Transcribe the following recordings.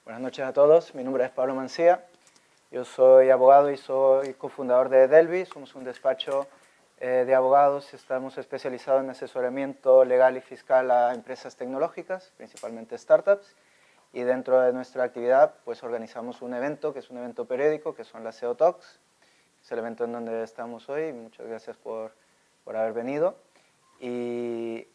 Buenas noches a todos, mi nombre es Pablo Mancía, yo soy abogado y soy cofundador de Delvi, somos un despacho de abogados, estamos especializados en asesoramiento legal y fiscal a empresas tecnológicas, principalmente startups, y dentro de nuestra actividad pues organizamos un evento, que es un evento periódico, que son las SEO Talks, es el evento en donde estamos hoy, muchas gracias por haber venido. Y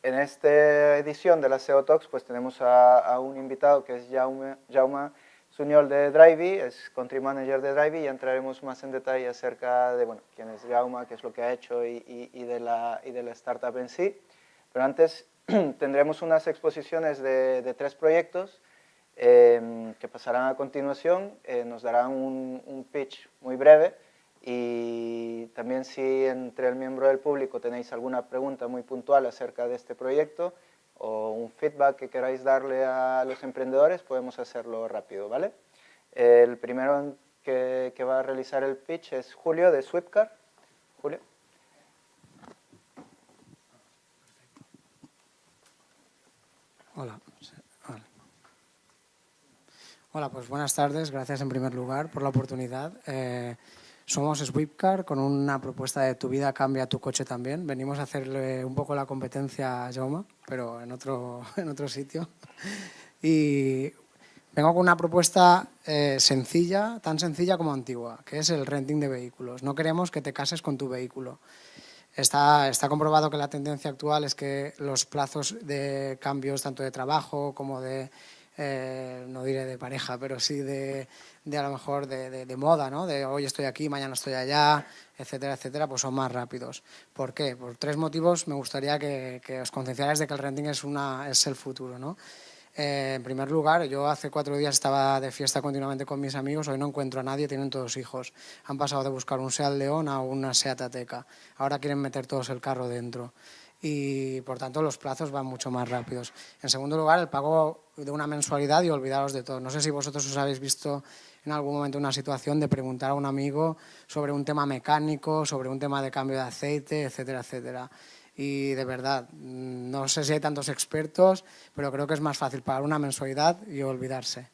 en esta edición de la SEO Talks pues tenemos a un invitado que es Jaume Suñol de Drivey, es Country Manager de Drivey, y entraremos más en detalle acerca de quién es Jaume, qué es lo que ha hecho y de la startup en sí. Pero antes tendremos unas exposiciones de 3 proyectos que pasarán a continuación, nos darán un pitch muy breve. Y también si entre el miembro del público tenéis alguna pregunta muy puntual acerca de este proyecto o un feedback que queráis darle a los emprendedores, podemos hacerlo rápido, ¿vale? El primero que va a realizar el pitch es Julio de Swipcar. Julio. Hola. Hola, pues buenas tardes. Gracias en primer lugar por la oportunidad. Somos Swipcar con una propuesta de tu vida cambia, tu coche también. Venimos a hacerle un poco la competencia a Jaume, pero en otro sitio. Y vengo con una propuesta sencilla, tan sencilla como antigua, que es el renting de vehículos. No queremos que te cases con tu vehículo. Está comprobado que la tendencia actual es que los plazos de cambios tanto de trabajo como de, no diré de pareja, pero sí de a lo mejor de moda, ¿no? De hoy estoy aquí, mañana estoy allá, etcétera, etcétera, pues son más rápidos. ¿Por qué? Por 3 motivos me gustaría que os concienciarais de que el renting es el futuro, ¿no? En primer lugar, yo hace 4 días estaba de fiesta continuamente con mis amigos, hoy no encuentro a nadie, tienen todos hijos. Han pasado de buscar un Seat León a una Seat Ateca. Ahora quieren meter todos el carro dentro y por tanto los plazos van mucho más rápidos. En segundo lugar, el pago de una mensualidad y olvidaros de todo. No sé si vosotros os habéis visto en algún momento una situación de preguntar a un amigo sobre un tema mecánico, sobre un tema de cambio de aceite, etcétera, etcétera. Y de verdad, no sé si hay tantos expertos, pero creo que es más fácil pagar una mensualidad y olvidarse.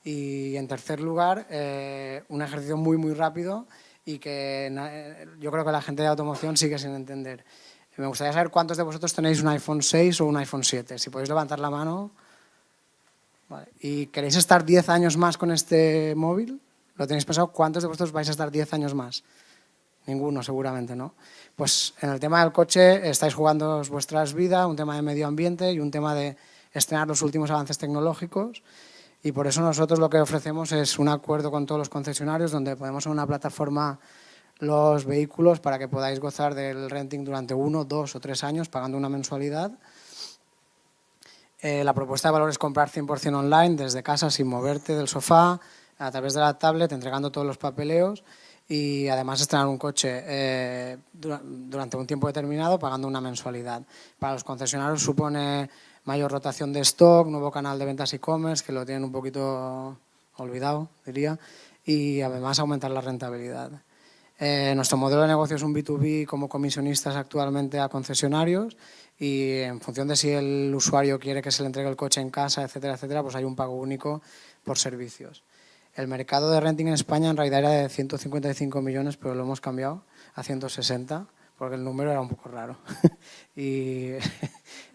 Y en tercer lugar, un ejercicio muy, muy rápido y que yo creo que la gente de automoción sigue sin entender. Me gustaría saber cuántos de vosotros tenéis un iPhone 6 o un iPhone 7. Si podéis levantar la mano. Vale. ¿Y queréis estar 10 años más con este móvil? ¿Lo tenéis pensado? ¿Cuántos de vosotros vais a estar 10 años más? Ninguno, seguramente, ¿no? Pues en el tema del coche estáis jugando vuestras vidas, un tema de medio ambiente y un tema de estrenar los últimos avances tecnológicos. Y por eso nosotros lo que ofrecemos es un acuerdo con todos los concesionarios donde ponemos en una plataforma los vehículos para que podáis gozar del renting durante 1, 2 o 3 años pagando una mensualidad. La propuesta de valor es comprar 100% online desde casa sin moverte del sofá, a través de la tablet, entregando todos los papeleos y además estrenar un coche durante un tiempo determinado pagando una mensualidad. Para los concesionarios supone mayor rotación de stock, nuevo canal de ventas e-commerce, que lo tienen un poquito olvidado, diría, y además aumentar la rentabilidad. Nuestro modelo de negocio es un B2B como comisionistas actualmente a concesionarios y en función de si el usuario quiere que se le entregue el coche en casa, etcétera, etcétera, pues hay un pago único por servicios. El mercado de renting en España en realidad era de 155 millones, pero lo hemos cambiado a 160 porque el número era un poco raro y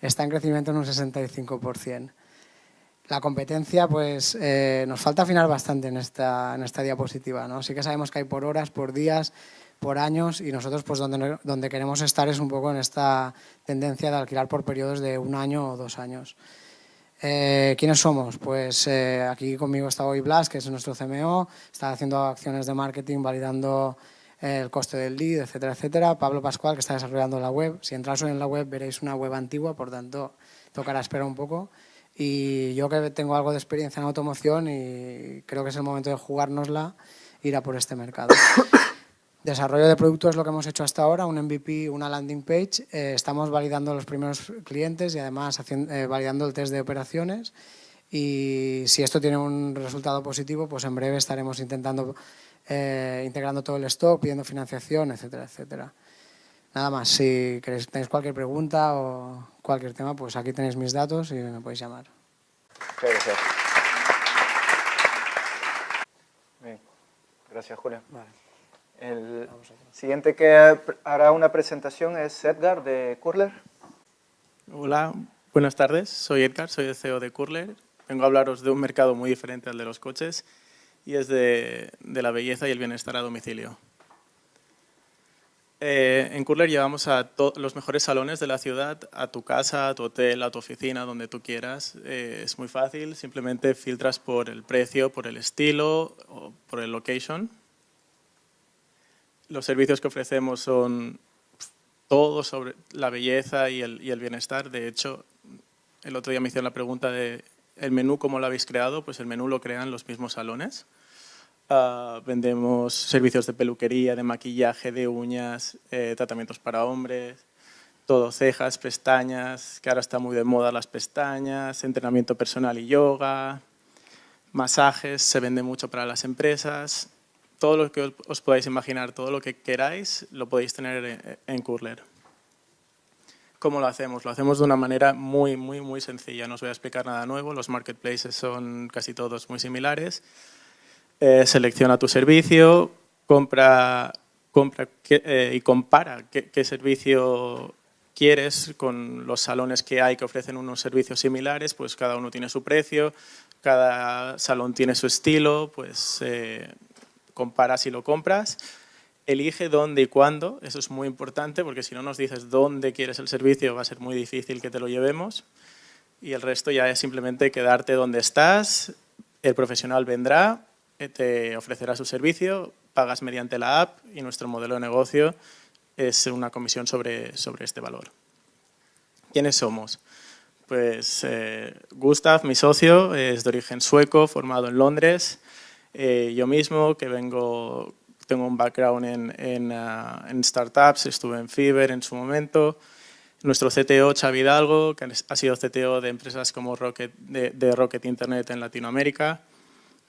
está en crecimiento en un 65%. La competencia, pues nos falta afinar bastante en esta diapositiva, ¿no? Sí que sabemos que hay por horas, por días, por años y nosotros pues donde queremos estar es un poco en esta tendencia de alquilar por periodos de 1 año o 2 años. ¿Quiénes somos? Pues aquí conmigo está hoy Blas, que es nuestro CMO, está haciendo acciones de marketing, validando el coste del lead, etcétera, etcétera. Pablo Pascual, que está desarrollando la web. Si entráis hoy en la web veréis una web antigua, por tanto tocará esperar un poco. Y yo que tengo algo de experiencia en automoción y creo que es el momento de jugárnosla, ir a por este mercado. Desarrollo de producto es lo que hemos hecho hasta ahora, un MVP, una landing page. Estamos validando los primeros clientes y además validando el test de operaciones. Y si esto tiene un resultado positivo, pues en breve estaremos intentando integrando todo el stock, pidiendo financiación, etcétera, etcétera. Nada más, si tenéis cualquier pregunta o cualquier tema, pues aquí tenéis mis datos y me podéis llamar. Gracias. Gracias, Julio. Vale. El siguiente que hará una presentación es Edgar de Curler. Hola, buenas tardes. Soy Edgar, soy el CEO de Curler. Vengo a hablaros de un mercado muy diferente al de los coches y es de la belleza y el bienestar a domicilio. En Curler llevamos a los mejores salones de la ciudad, a tu casa, a tu hotel, a tu oficina, donde tú quieras. Es muy fácil, simplemente filtras por el precio, por el estilo o por el location. Los servicios que ofrecemos son todo sobre la belleza y el bienestar. De hecho, el otro día me hicieron la pregunta de ¿el menú cómo lo habéis creado? Pues el menú lo crean los mismos salones. Vendemos servicios de peluquería, de maquillaje, de uñas, tratamientos para hombres, todo, cejas, pestañas, que ahora está muy de moda las pestañas, entrenamiento personal y yoga, masajes, se vende mucho para las empresas. Todo lo que os podáis imaginar, todo lo que queráis, lo podéis tener en Curler. ¿Cómo lo hacemos? Lo hacemos de una manera muy, muy, muy sencilla. No os voy a explicar nada nuevo, los marketplaces son casi todos muy similares. Selecciona tu servicio, compra y compara qué servicio quieres con los salones que hay que ofrecen unos servicios similares, pues cada uno tiene su precio, cada salón tiene su estilo, pues comparas y lo compras. Elige dónde y cuándo, eso es muy importante porque si no nos dices dónde quieres el servicio va a ser muy difícil que te lo llevemos y el resto ya es simplemente quedarte donde estás, el profesional vendrá, te ofrecerá su servicio, pagas mediante la app y nuestro modelo de negocio es una comisión sobre este valor. ¿Quiénes somos? Pues Gustav, mi socio, es de origen sueco, formado en Londres. Yo mismo, que tengo un background en startups, estuve en Fiverr en su momento. Nuestro CTO, Xavi Hidalgo, que ha sido CTO de empresas como de Rocket Internet en Latinoamérica.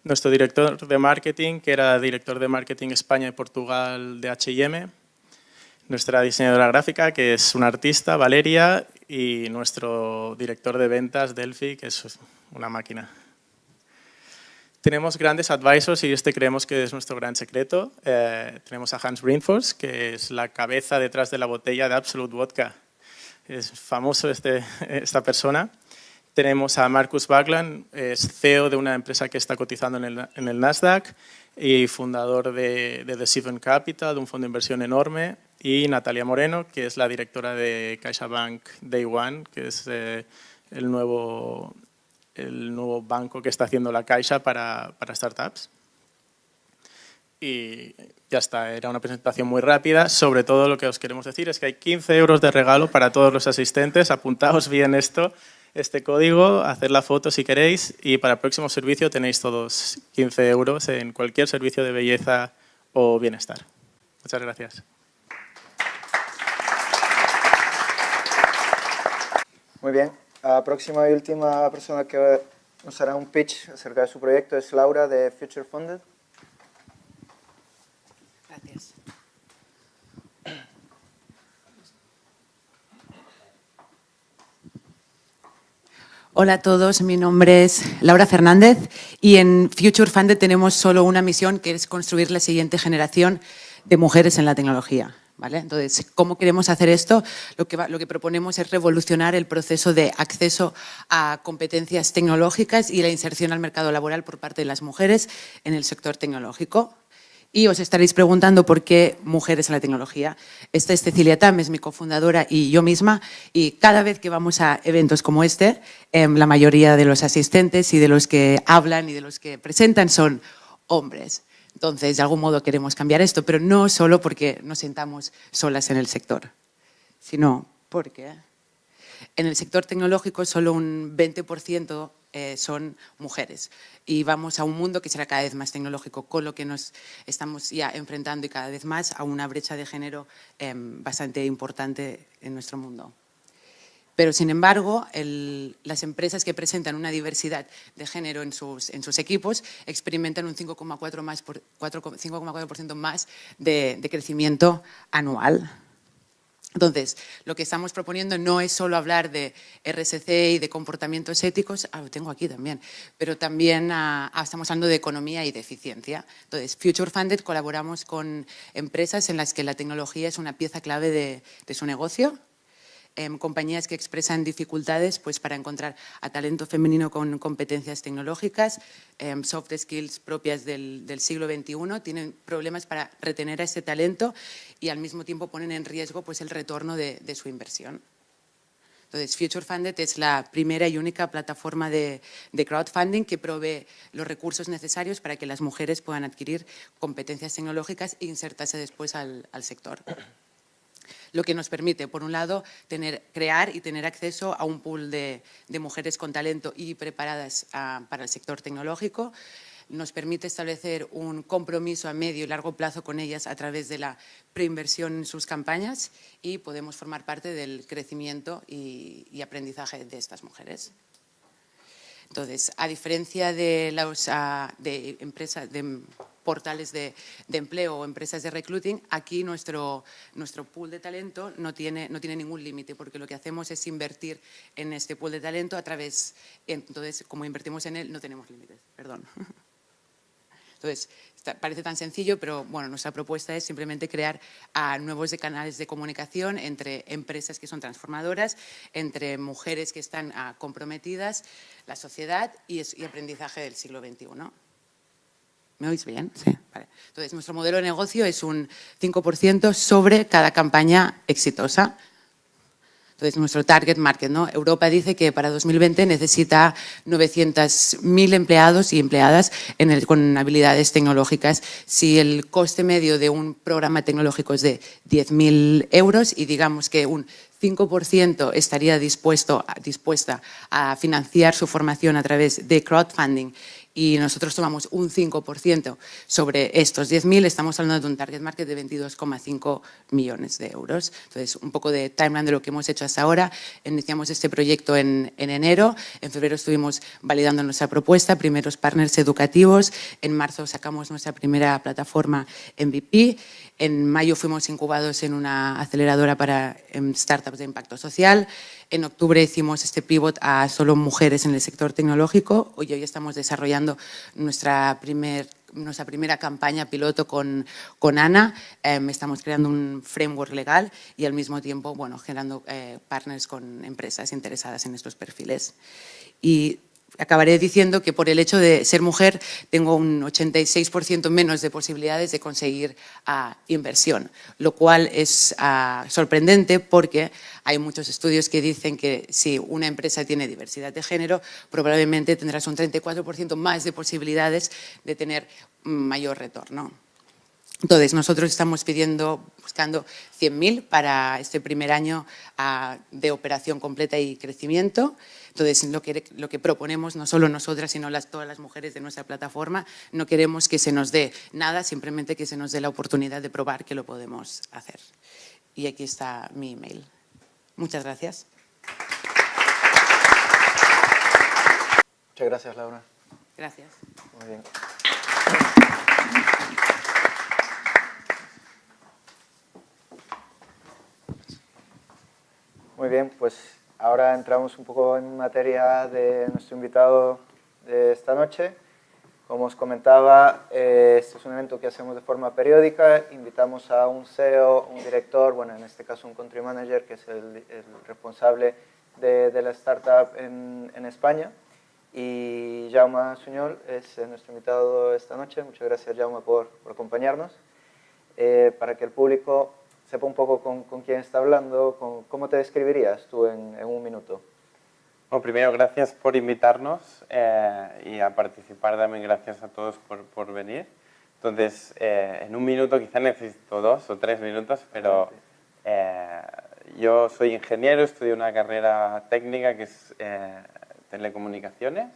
Nuestro director de marketing, que era director de marketing España y Portugal de H&M. Nuestra diseñadora gráfica, que es una artista, Valeria, y nuestro director de ventas, Delphi, que es una máquina. Tenemos grandes advisors y este creemos que es nuestro gran secreto. Tenemos a Hans Brinfors, que es la cabeza detrás de la botella de Absolut Vodka. Es famoso esta persona. Tenemos a Marcus Baglan, es CEO de una empresa que está cotizando en el Nasdaq y fundador de The Seven Capital, de un fondo de inversión enorme. Y Natalia Moreno, que es la directora de CaixaBank Day One, que es el nuevo banco que está haciendo la Caixa para startups. Y ya está, era una presentación muy rápida. Sobre todo lo que os queremos decir es que hay 15 euros de regalo para todos los asistentes. Apuntaos bien este código, hacer la foto si queréis y para el próximo servicio tenéis todos 15 euros en cualquier servicio de belleza o bienestar. Muchas gracias. Muy bien. La próxima y última persona que nos hará un pitch acerca de su proyecto es Laura de Future Funded. Gracias. Hola a todos, mi nombre es Laura Fernández y en Future Funded tenemos solo una misión que es construir la siguiente generación de mujeres en la tecnología. ¿Vale? Entonces, ¿cómo queremos hacer esto? Lo que proponemos es revolucionar el proceso de acceso a competencias tecnológicas y la inserción al mercado laboral por parte de las mujeres en el sector tecnológico. Y os estaréis preguntando por qué mujeres en la tecnología. Esta es Cecilia Tam, es mi cofundadora y yo misma. Y cada vez que vamos a eventos como este, la mayoría de los asistentes y de los que hablan y de los que presentan son hombres. Entonces, de algún modo queremos cambiar esto, pero no solo porque nos sentamos solas en el sector, sino porque en el sector tecnológico solo un 20% son mujeres y vamos a un mundo que será cada vez más tecnológico, con lo que nos estamos ya enfrentando y cada vez más a una brecha de género bastante importante en nuestro mundo. Pero, sin embargo, las empresas que presentan una diversidad de género en sus equipos experimentan un 5,4% más de crecimiento anual. Entonces, lo que estamos proponiendo no es solo hablar de RSC y de comportamientos éticos, lo tengo aquí también, pero también estamos hablando de economía y de eficiencia. Entonces, Future Funded colaboramos con empresas en las que la tecnología es una pieza clave de su negocio. Compañías que expresan dificultades pues, para encontrar a talento femenino con competencias tecnológicas, soft skills propias del siglo XXI, tienen problemas para retener a ese talento y al mismo tiempo ponen en riesgo pues, el retorno de su inversión. Entonces, Future Funded es la primera y única plataforma de crowdfunding que provee los recursos necesarios para que las mujeres puedan adquirir competencias tecnológicas e insertarse después al sector. Lo que nos permite, por un lado, crear y tener acceso a un pool de mujeres con talento y preparadas para el sector tecnológico. Nos permite establecer un compromiso a medio y largo plazo con ellas a través de la preinversión en sus campañas y podemos formar parte del crecimiento y aprendizaje de estas mujeres. Entonces, a diferencia de empresas, de portales de empleo o empresas de recruiting, aquí nuestro pool de talento no tiene ningún límite, porque lo que hacemos es invertir en este pool de talento entonces, como invertimos en él, no tenemos límites, perdón. Entonces, parece tan sencillo, pero bueno, nuestra propuesta es simplemente crear nuevos canales de comunicación entre empresas que son transformadoras, entre mujeres que están comprometidas, la sociedad y aprendizaje del siglo XXI. ¿Me oís bien? Sí. Vale. Entonces, nuestro modelo de negocio es un 5% sobre cada campaña exitosa. Entonces, nuestro target market, ¿no? Europa dice que para 2020 necesita 900.000 empleados y empleadas con habilidades tecnológicas. Si el coste medio de un programa tecnológico es de 10.000 euros y digamos que un 5% estaría dispuesta a financiar su formación a través de crowdfunding y nosotros tomamos un 5% sobre estos 10.000, estamos hablando de un target market de 22,5 millones de euros. Entonces, un poco de timeline de lo que hemos hecho hasta ahora. Iniciamos este proyecto en enero, en febrero estuvimos validando nuestra propuesta, primeros partners educativos, en marzo sacamos nuestra primera plataforma MVP, en mayo fuimos incubados en una aceleradora para startups de impacto social. En octubre hicimos este pivot a solo mujeres en el sector tecnológico. Hoy estamos desarrollando nuestra primera campaña piloto con Ana. Estamos creando un framework legal y al mismo tiempo generando partners con empresas interesadas en estos perfiles. Y acabaré diciendo que por el hecho de ser mujer tengo un 86% menos de posibilidades de conseguir inversión, lo cual es sorprendente porque hay muchos estudios que dicen que si una empresa tiene diversidad de género, probablemente tendrás un 34% más de posibilidades de tener mayor retorno. Entonces, nosotros estamos buscando 100.000 para este primer año de operación completa y crecimiento. Entonces, lo que proponemos, no solo nosotras, sino todas las mujeres de nuestra plataforma, no queremos que se nos dé nada, simplemente que se nos dé la oportunidad de probar que lo podemos hacer. Y aquí está mi email. Muchas gracias. Muchas gracias, Laura. Gracias. Muy bien. Muy bien, pues ahora entramos un poco en materia de nuestro invitado de esta noche. Como os comentaba, este es un evento que hacemos de forma periódica. Invitamos a un CEO, un director, bueno, en este caso un country manager, que es el responsable de la startup en España. Y Jaume Suñol es nuestro invitado esta noche. Muchas gracias, Jaume, por acompañarnos. Para que el público sepa un poco con quién está hablando, ¿cómo te describirías tú en un minuto? Bueno, primero, gracias por invitarnos y a participar también. Gracias a todos por venir. Entonces, en un minuto quizá necesito 2 o 3 minutos, pero yo soy ingeniero, estudio una carrera técnica que es telecomunicaciones.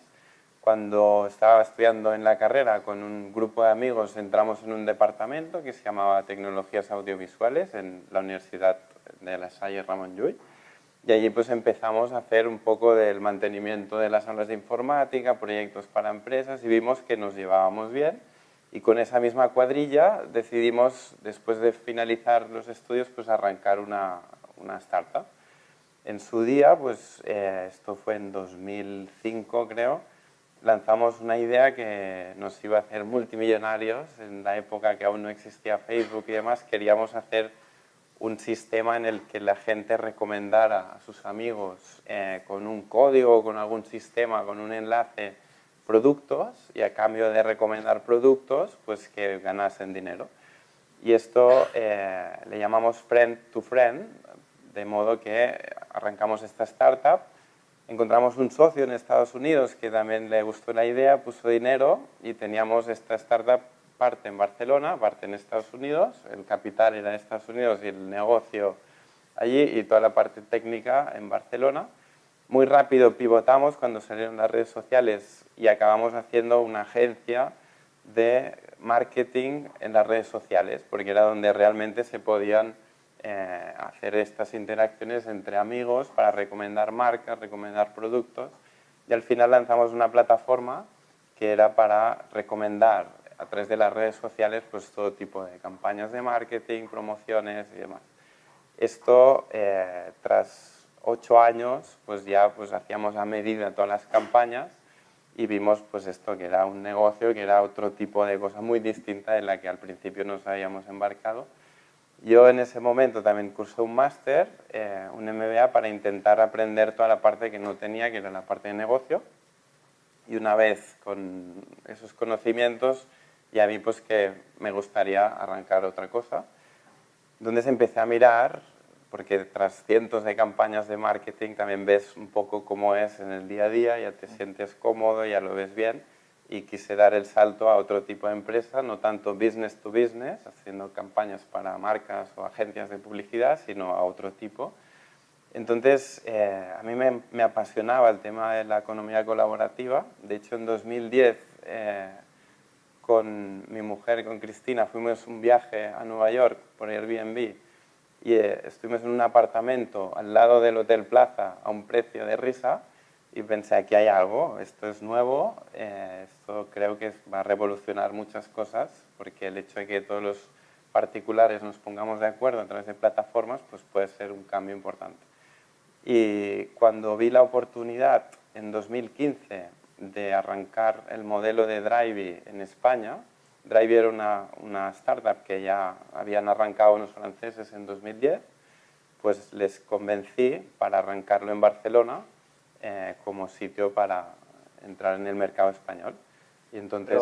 Cuando estaba estudiando en la carrera con un grupo de amigos entramos en un departamento que se llamaba Tecnologías Audiovisuales en la Universidad de La Salle Ramon Llull. Y allí pues empezamos a hacer un poco del mantenimiento de las aulas de informática, proyectos para empresas y vimos que nos llevábamos bien. Y con esa misma cuadrilla decidimos, después de finalizar los estudios, pues arrancar una una startup. En su día, pues esto fue en 2005 creo, lanzamos una idea que nos iba a hacer multimillonarios. En la época que aún no existía Facebook y demás, queríamos hacer un sistema en el que la gente recomendara a sus amigos con un código, con algún sistema, con un enlace, productos, y a cambio de recomendar productos, pues que ganasen dinero. Y esto le llamamos Friend to Friend, de modo que arrancamos esta startup, encontramos un socio en Estados Unidos que también le gustó la idea, puso dinero y teníamos esta startup parte en Barcelona, parte en Estados Unidos, el capital era de Estados Unidos y el negocio allí y toda la parte técnica en Barcelona. Muy rápido pivotamos cuando salieron las redes sociales y acabamos haciendo una agencia de marketing en las redes sociales, porque era donde realmente se podían hacer estas interacciones entre amigos para recomendar marcas, recomendar productos, y al final lanzamos una plataforma que era para recomendar a través de las redes sociales pues todo tipo de campañas de marketing, promociones y demás. Esto, tras 8 años, pues ya pues hacíamos a medida todas las campañas y vimos pues esto, que era un negocio, que era otro tipo de cosa muy distinta en la que al principio nos habíamos embarcado. Yo en ese momento también cursé un máster, un MBA, para intentar aprender toda la parte que no tenía, que era la parte de negocio. Y una vez con esos conocimientos, ya vi pues que me gustaría arrancar otra cosa. Entonces empecé a mirar, porque tras cientos de campañas de marketing también ves un poco cómo es en el día a día, ya te sientes cómodo, ya lo ves bien, y quise dar el salto a otro tipo de empresa, no tanto business to business, haciendo campañas para marcas o agencias de publicidad, sino a otro tipo. Entonces, a mí me apasionaba el tema de la economía colaborativa. De hecho, en 2010, con mi mujer, con Cristina, fuimos un viaje a Nueva York por Airbnb y estuvimos en un apartamento al lado del Hotel Plaza a un precio de risa. Y pensé, aquí hay algo, esto es nuevo, esto creo que va a revolucionar muchas cosas, porque el hecho de que todos los particulares nos pongamos de acuerdo a través de plataformas, pues puede ser un cambio importante. Y cuando vi la oportunidad en 2015 de arrancar el modelo de Drivey en España, Drivey era una startup que ya habían arrancado unos franceses en 2010, pues les convencí para arrancarlo en Barcelona, como sitio para entrar en el mercado español. Y entonces...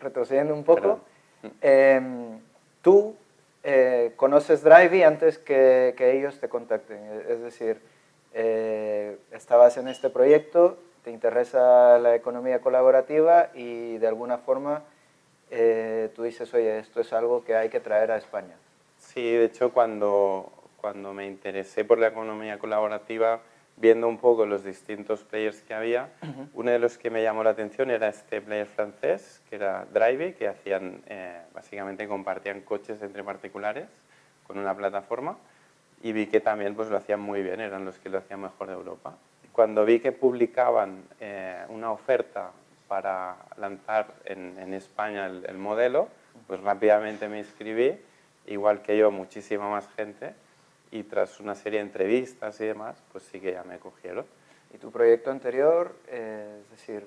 Retrocediendo un poco, tú conoces Drivey antes que ellos te contacten, es decir, estabas en este proyecto, te interesa la economía colaborativa y de alguna forma tú dices, oye, esto es algo que hay que traer a España. Sí, de hecho, cuando me interesé por la economía colaborativa, viendo un poco los distintos players que había, uno de los que me llamó la atención era este player francés, que era Drivey, que hacían, básicamente compartían coches entre particulares con una plataforma, y vi que también pues, lo hacían muy bien, eran los que lo hacían mejor de Europa. Cuando vi que publicaban una oferta para lanzar en España el modelo, pues rápidamente me inscribí, igual que yo, muchísima más gente, y tras una serie de entrevistas y demás, pues sí que ya me cogieron. ¿Y tu proyecto anterior, es decir,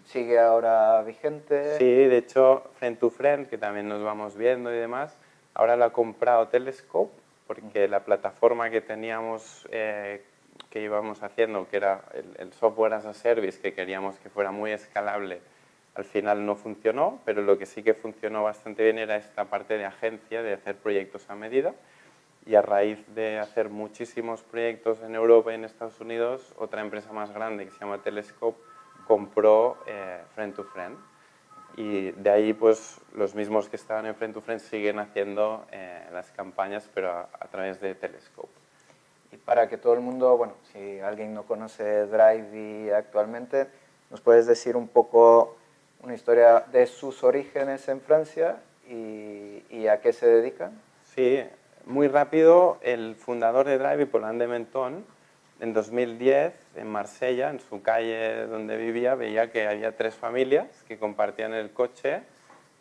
sigue ahora vigente? Sí, de hecho, Friend to Friend, que también nos vamos viendo y demás, ahora lo ha comprado Telescope, porque la plataforma que teníamos, que íbamos haciendo, que era el software as a service, que queríamos que fuera muy escalable, al final no funcionó, pero lo que sí que funcionó bastante bien era esta parte de agencia, de hacer proyectos a medida. Y a raíz de hacer muchísimos proyectos en Europa y en Estados Unidos, otra empresa más grande que se llama Telescope compró Friend to Friend. Y de ahí pues los mismos que estaban en Friend to Friend siguen haciendo las campañas, pero a través de Telescope. Y para que todo el mundo, bueno, si alguien no conoce Drivey actualmente, ¿nos puedes decir un poco una historia de sus orígenes en Francia y a qué se dedican? Sí, muy rápido, el fundador de Drivey, Paulin de Menton, en 2010, en Marsella, en su calle donde vivía, veía que había 3 familias que compartían el coche,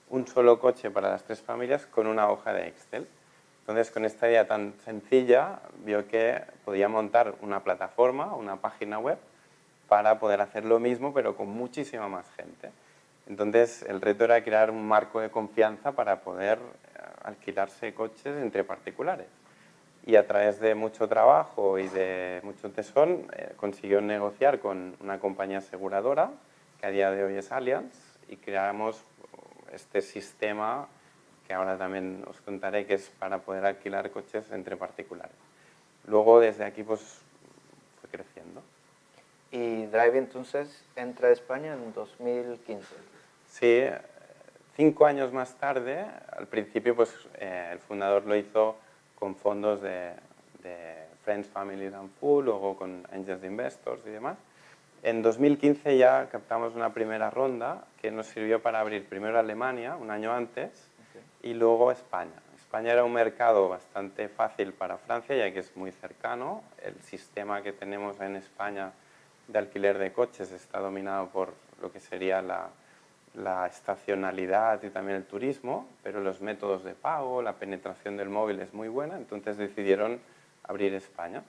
un solo coche para las 3 familias con una hoja de Excel. Entonces, con esta idea tan sencilla, vio que podía montar una plataforma, una página web, para poder hacer lo mismo, pero con muchísima más gente. Entonces, el reto era crear un marco de confianza para poder alquilarse coches entre particulares. Y a través de mucho trabajo y de mucho tesón, consiguió negociar con una compañía aseguradora, que a día de hoy es Allianz, y creamos este sistema que ahora también os contaré, que es para poder alquilar coches entre particulares. Luego, desde aquí, pues, fue creciendo. Y Drive entonces entra a España en 2015. Sí, 5 años más tarde, al principio, pues, el fundador lo hizo con fondos de Friends, Family and Fool, luego con Angels Investors y demás. En 2015 ya captamos una primera ronda que nos sirvió para abrir primero Alemania, un año antes, y luego España. España era un mercado bastante fácil para Francia, ya que es muy cercano. El sistema que tenemos en España de alquiler de coches está dominado por lo que sería la estacionalidad y también el turismo, pero los métodos de pago, la penetración del móvil es muy buena, entonces decidieron abrir España.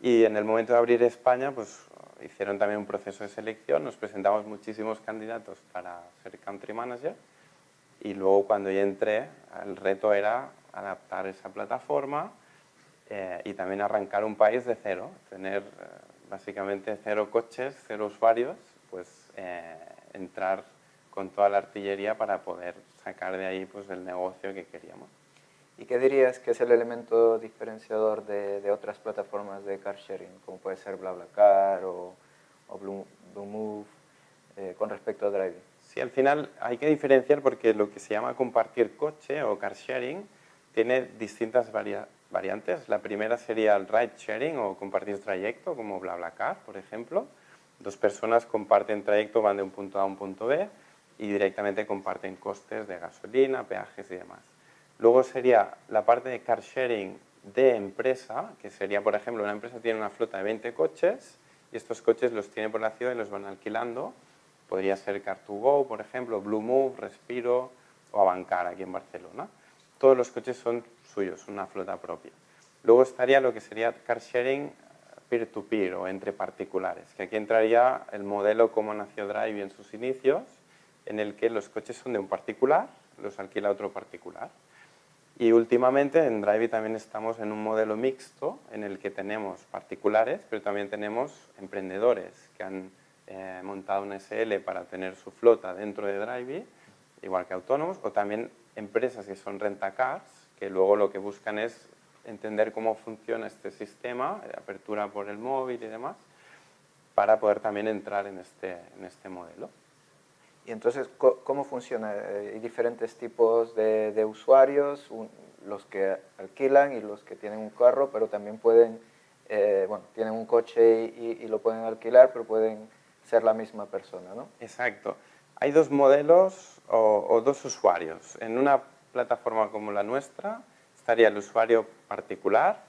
Y en el momento de abrir España, pues hicieron también un proceso de selección, nos presentamos muchísimos candidatos para ser country manager, y luego cuando ya entré, el reto era adaptar esa plataforma y también arrancar un país de cero, tener básicamente 0 coches, 0 usuarios, pues entrar con toda la artillería para poder sacar de ahí pues el negocio que queríamos. ¿Y qué dirías que es el elemento diferenciador de otras plataformas de car sharing, como puede ser BlaBlaCar o Blue Move, con respecto a Drive? Sí, al final hay que diferenciar porque lo que se llama compartir coche o car sharing tiene distintas variantes. La primera sería el ride sharing o compartir trayecto, como BlaBlaCar, por ejemplo. 2 personas comparten trayecto, van de un punto A a un punto B y directamente comparten costes de gasolina, peajes y demás. Luego sería la parte de car sharing de empresa, que sería, por ejemplo, una empresa tiene una flota de 20 coches y estos coches los tiene por la ciudad y los van alquilando. Podría ser Car2Go, por ejemplo, Blue Move, Respiro o Avancar aquí en Barcelona. Todos los coches son suyos, una flota propia. Luego estaría lo que sería car sharing peer-to-peer o entre particulares, que aquí entraría el modelo como nació Drive en sus inicios, en el que los coches son de un particular, los alquila otro particular. Y últimamente en Drive también estamos en un modelo mixto en el que tenemos particulares, pero también tenemos emprendedores que han montado una SL para tener su flota dentro de Drive, igual que autónomos, o también empresas que son rentacars, que luego lo que buscan es entender cómo funciona este sistema, de apertura por el móvil y demás, para poder también entrar en este modelo. Y entonces, ¿cómo funciona? Hay diferentes tipos de usuarios, los que alquilan y los que tienen un carro, pero también pueden, bueno, tienen un coche y lo pueden alquilar, pero pueden ser la misma persona, ¿no? Exacto. Hay 2 modelos o 2 usuarios. En una plataforma como la nuestra estaría el usuario particular,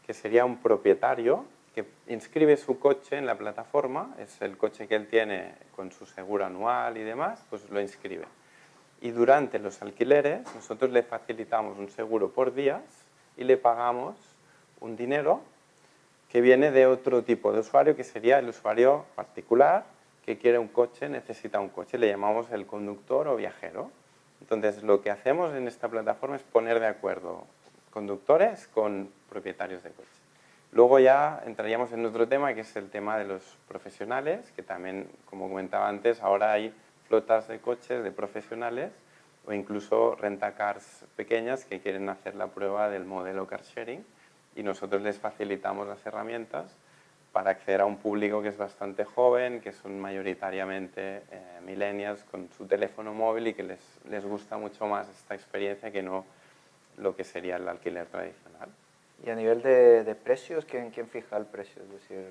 que sería un propietario que inscribe su coche en la plataforma, es el coche que él tiene con su seguro anual y demás, pues lo inscribe. Y durante los alquileres nosotros le facilitamos un seguro por días y le pagamos un dinero que viene de otro tipo de usuario, que sería el usuario particular que quiere un coche, necesita un coche, le llamamos el conductor o viajero. Entonces lo que hacemos en esta plataforma es poner de acuerdo conductores con propietarios de coche. Luego ya entraríamos en otro tema, que es el tema de los profesionales, que también, como comentaba antes, ahora hay flotas de coches de profesionales o incluso rentacars pequeñas que quieren hacer la prueba del modelo car sharing y nosotros les facilitamos las herramientas para acceder a un público que es bastante joven, que son mayoritariamente millennials con su teléfono móvil y que les gusta mucho más esta experiencia que no lo que sería el alquiler tradicional. Y a nivel de precios, ¿quién fija el precio? Es decir,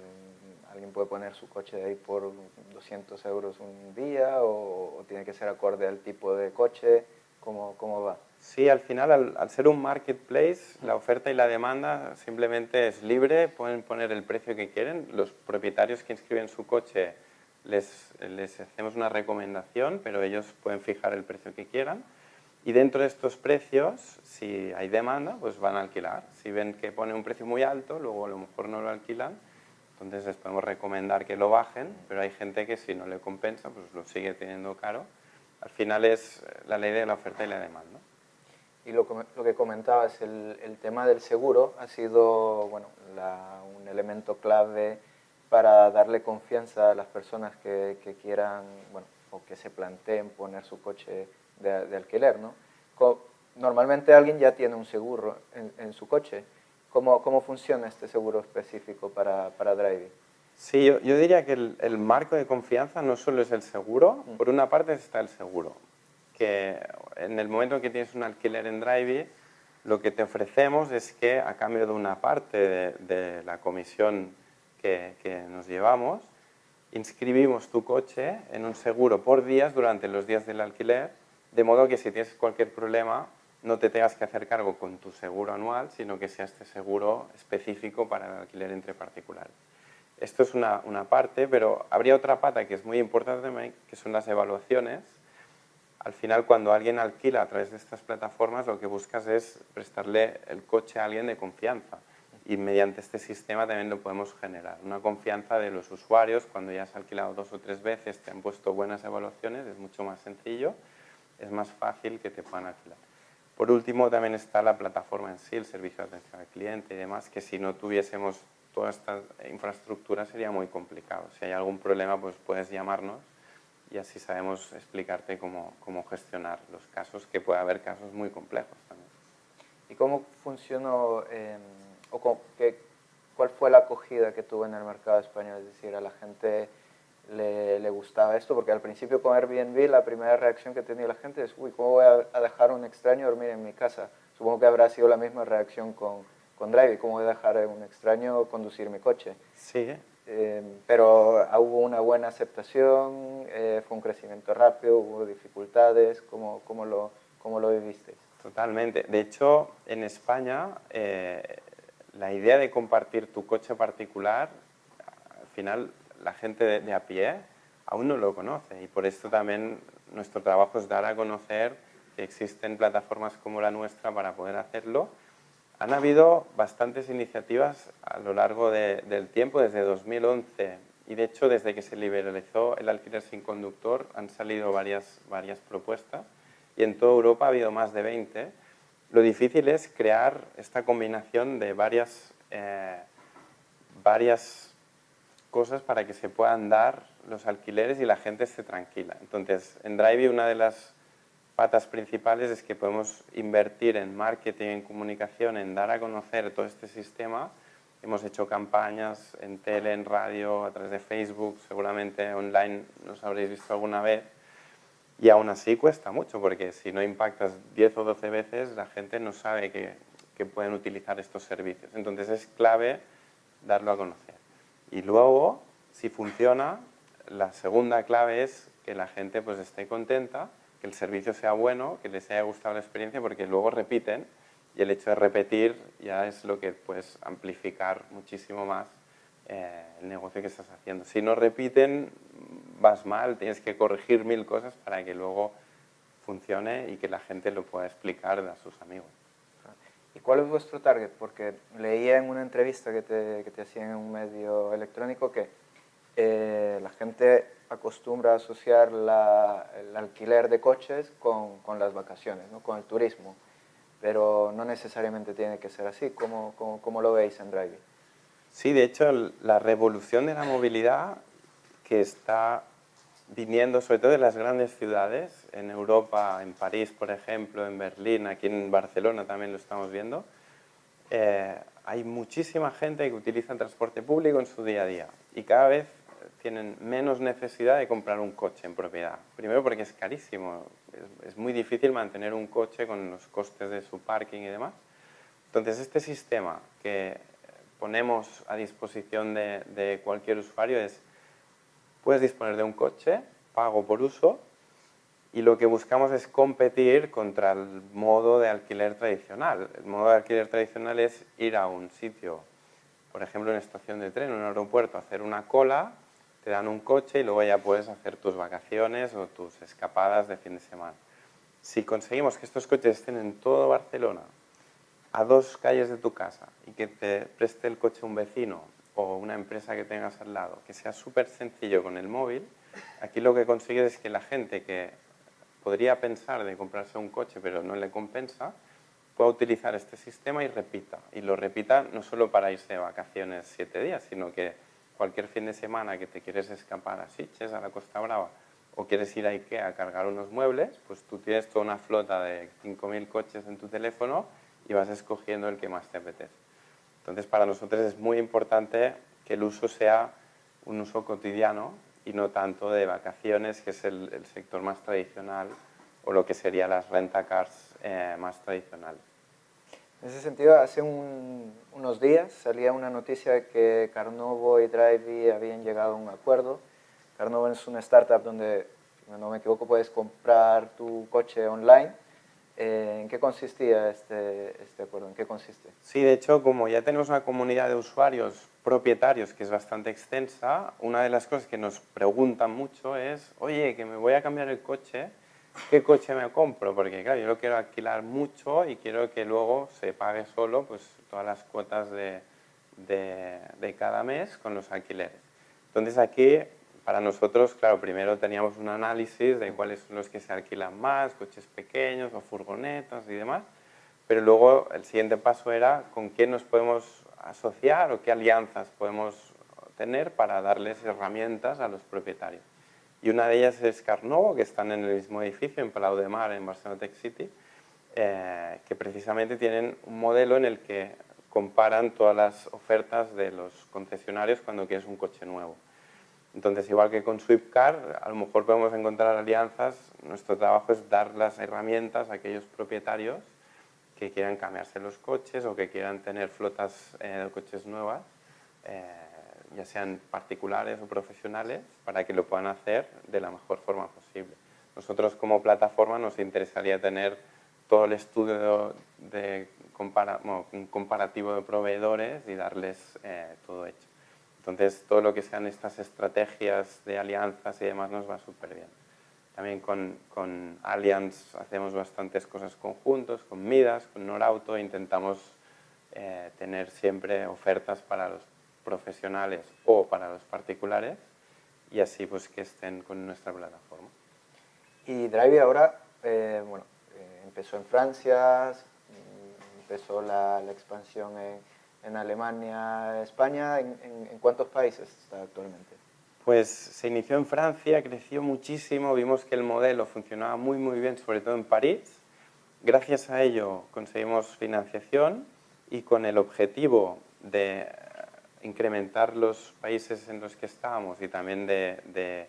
¿alguien puede poner su coche ahí por 200 euros un día o tiene que ser acorde al tipo de coche? ¿Cómo va? Sí, al final, al ser un marketplace, la oferta y la demanda simplemente es libre, pueden poner el precio que quieren. Los propietarios que inscriben su coche les hacemos una recomendación, pero ellos pueden fijar el precio que quieran. Y dentro de estos precios, si hay demanda, pues van a alquilar. Si ven que pone un precio muy alto, luego a lo mejor no lo alquilan, entonces les podemos recomendar que lo bajen, pero hay gente que si no le compensa, pues lo sigue teniendo caro. Al final es la ley de la oferta y la demanda. Y lo que comentabas, el tema del seguro ha sido bueno, un elemento clave para darle confianza a las personas que quieran bueno, o que se planteen poner su coche de alquiler, ¿no? Normalmente alguien ya tiene un seguro en su coche. ¿Cómo funciona este seguro específico para Drivey? Sí, yo diría que el marco de confianza no solo es el seguro, por una parte está el seguro, que en el momento que tienes un alquiler en Drivey, lo que te ofrecemos es que a cambio de una parte de la comisión que nos llevamos, inscribimos tu coche en un seguro por días durante los días del alquiler, de modo que si tienes cualquier problema no te tengas que hacer cargo con tu seguro anual, sino que sea este seguro específico para el alquiler entre particulares. Esto es una parte, pero habría otra pata que es muy importante también, que son las evaluaciones. Al final, cuando alguien alquila a través de estas plataformas, lo que buscas es prestarle el coche a alguien de confianza. Y mediante este sistema también lo podemos generar. Una confianza de los usuarios, cuando ya has alquilado 2 o 3 veces, te han puesto buenas evaluaciones, es mucho más sencillo, es más fácil que te puedan alquilar. Por último, también está la plataforma en sí, el servicio de atención al cliente y demás, que si no tuviésemos toda esta infraestructura sería muy complicado. Si hay algún problema, pues puedes llamarnos y así sabemos explicarte cómo gestionar los casos, que puede haber casos muy complejos también. ¿Y cómo funcionó cuál fue la acogida que tuvo en el mercado español? Es decir, a la gente le gustaba esto, porque al principio con Airbnb la primera reacción que tenía la gente es, uy, ¿cómo voy a dejar a un extraño dormir en mi casa? Supongo que habrá sido la misma reacción con Drivey, ¿cómo voy a dejar a un extraño conducir mi coche? Sí. Pero hubo una buena aceptación, fue un crecimiento rápido, hubo dificultades, ¿cómo lo vivisteis? Totalmente. De hecho, en España, la idea de compartir tu coche particular, al final la gente de a pie aún no lo conoce y por esto también nuestro trabajo es dar a conocer que existen plataformas como la nuestra para poder hacerlo. Han habido bastantes iniciativas a lo largo del tiempo, desde 2011, y de hecho desde que se liberalizó el alquiler sin conductor han salido varias propuestas y en toda Europa ha habido más de 20. Lo difícil es crear esta combinación de varias cosas para que se puedan dar los alquileres y la gente esté tranquila. Entonces, en Drivey una de las patas principales es que podemos invertir en marketing, en comunicación, en dar a conocer todo este sistema. Hemos hecho campañas en tele, en radio, a través de Facebook, seguramente online nos habréis visto alguna vez. Y aún así cuesta mucho, porque si no impactas 10 o 12 veces, la gente no sabe que pueden utilizar estos servicios. Entonces es clave darlo a conocer. Y luego, si funciona, la segunda clave es que la gente pues, esté contenta, que el servicio sea bueno, que les haya gustado la experiencia, porque luego repiten y el hecho de repetir ya es lo que puedes amplificar muchísimo más el negocio que estás haciendo. Si no repiten, vas mal, tienes que corregir 1000 cosas para que luego funcione y que la gente lo pueda explicar a sus amigos. ¿Y cuál es vuestro target? Porque leía en una entrevista que te hacían en un medio electrónico que la gente acostumbra a asociar el alquiler de coches con las vacaciones, ¿no? Con el turismo, pero no necesariamente tiene que ser así. ¿Cómo lo veis en Drivey? Sí, de hecho, la revolución de la movilidad que está viniendo sobre todo de las grandes ciudades, en Europa, en París, por ejemplo, en Berlín, aquí en Barcelona también lo estamos viendo, hay muchísima gente que utiliza el transporte público en su día a día y cada vez tienen menos necesidad de comprar un coche en propiedad. Primero porque es carísimo, es muy difícil mantener un coche con los costes de su parking y demás. Entonces este sistema que ponemos a disposición de cualquier usuario es: puedes disponer de un coche, pago por uso, y lo que buscamos es competir contra el modo de alquiler tradicional. El modo de alquiler tradicional es ir a un sitio, por ejemplo, en una estación de tren, en un aeropuerto, hacer una cola, te dan un coche y luego ya puedes hacer tus vacaciones o tus escapadas de fin de semana. Si conseguimos que estos coches estén en todo Barcelona, a 2 calles de tu casa, y que te preste el coche un vecino o una empresa que tengas al lado, que sea súper sencillo con el móvil, aquí lo que consigues es que la gente que podría pensar de comprarse un coche pero no le compensa, pueda utilizar este sistema y repita. Y lo repita no solo para irse de vacaciones 7 días, sino que cualquier fin de semana que te quieres escapar a Sitges, a la Costa Brava, o quieres ir a Ikea a cargar unos muebles, pues tú tienes toda una flota de 5.000 coches en tu teléfono y vas escogiendo el que más te apetece. Entonces, para nosotros es muy importante que el uso sea un uso cotidiano y no tanto de vacaciones, que es el sector más tradicional, o lo que serían las rent-a-cars más tradicionales. En ese sentido, hace unos días salía una noticia de que Carnovo y Drivey habían llegado a un acuerdo. Carnovo es una startup donde, si no me equivoco, puedes comprar tu coche online. ¿En qué consistía este acuerdo? ¿En qué consiste? Sí, de hecho, como ya tenemos una comunidad de usuarios propietarios que es bastante extensa, una de las cosas que nos preguntan mucho es, oye, que me voy a cambiar el coche, ¿qué coche me compro? Porque claro, yo lo quiero alquilar mucho y quiero que luego se pague solo pues, todas las cuotas de cada mes con los alquileres. Entonces aquí, para nosotros, claro, primero teníamos un análisis de cuáles son los que se alquilan más, coches pequeños o furgonetas y demás, pero luego el siguiente paso era con quién nos podemos asociar o qué alianzas podemos tener para darles herramientas a los propietarios. Y una de ellas es Carnovo, que están en el mismo edificio, en Palau de Mar, en Barcelona Tech City, que precisamente tienen un modelo en el que comparan todas las ofertas de los concesionarios cuando quieres un coche nuevo. Entonces, igual que con Swipcar, a lo mejor podemos encontrar alianzas. Nuestro trabajo es dar las herramientas a aquellos propietarios que quieran cambiarse los coches o que quieran tener flotas de coches nuevas, ya sean particulares o profesionales, para que lo puedan hacer de la mejor forma posible. Nosotros como plataforma nos interesaría tener todo el estudio un comparativo de proveedores y darles todo hecho. Entonces, todo lo que sean estas estrategias de alianzas y demás nos va súper bien. También con Allianz hacemos bastantes cosas conjuntos, con Midas, con Norauto, intentamos tener siempre ofertas para los profesionales o para los particulares y así pues que estén con nuestra plataforma. Y Drivey ahora, empezó en Francia, empezó la expansión en Alemania, España. ¿En cuántos países está actualmente? Pues se inició en Francia, creció muchísimo, vimos que el modelo funcionaba muy bien, sobre todo en París. Gracias a ello conseguimos financiación y con el objetivo de incrementar los países en los que estábamos y también de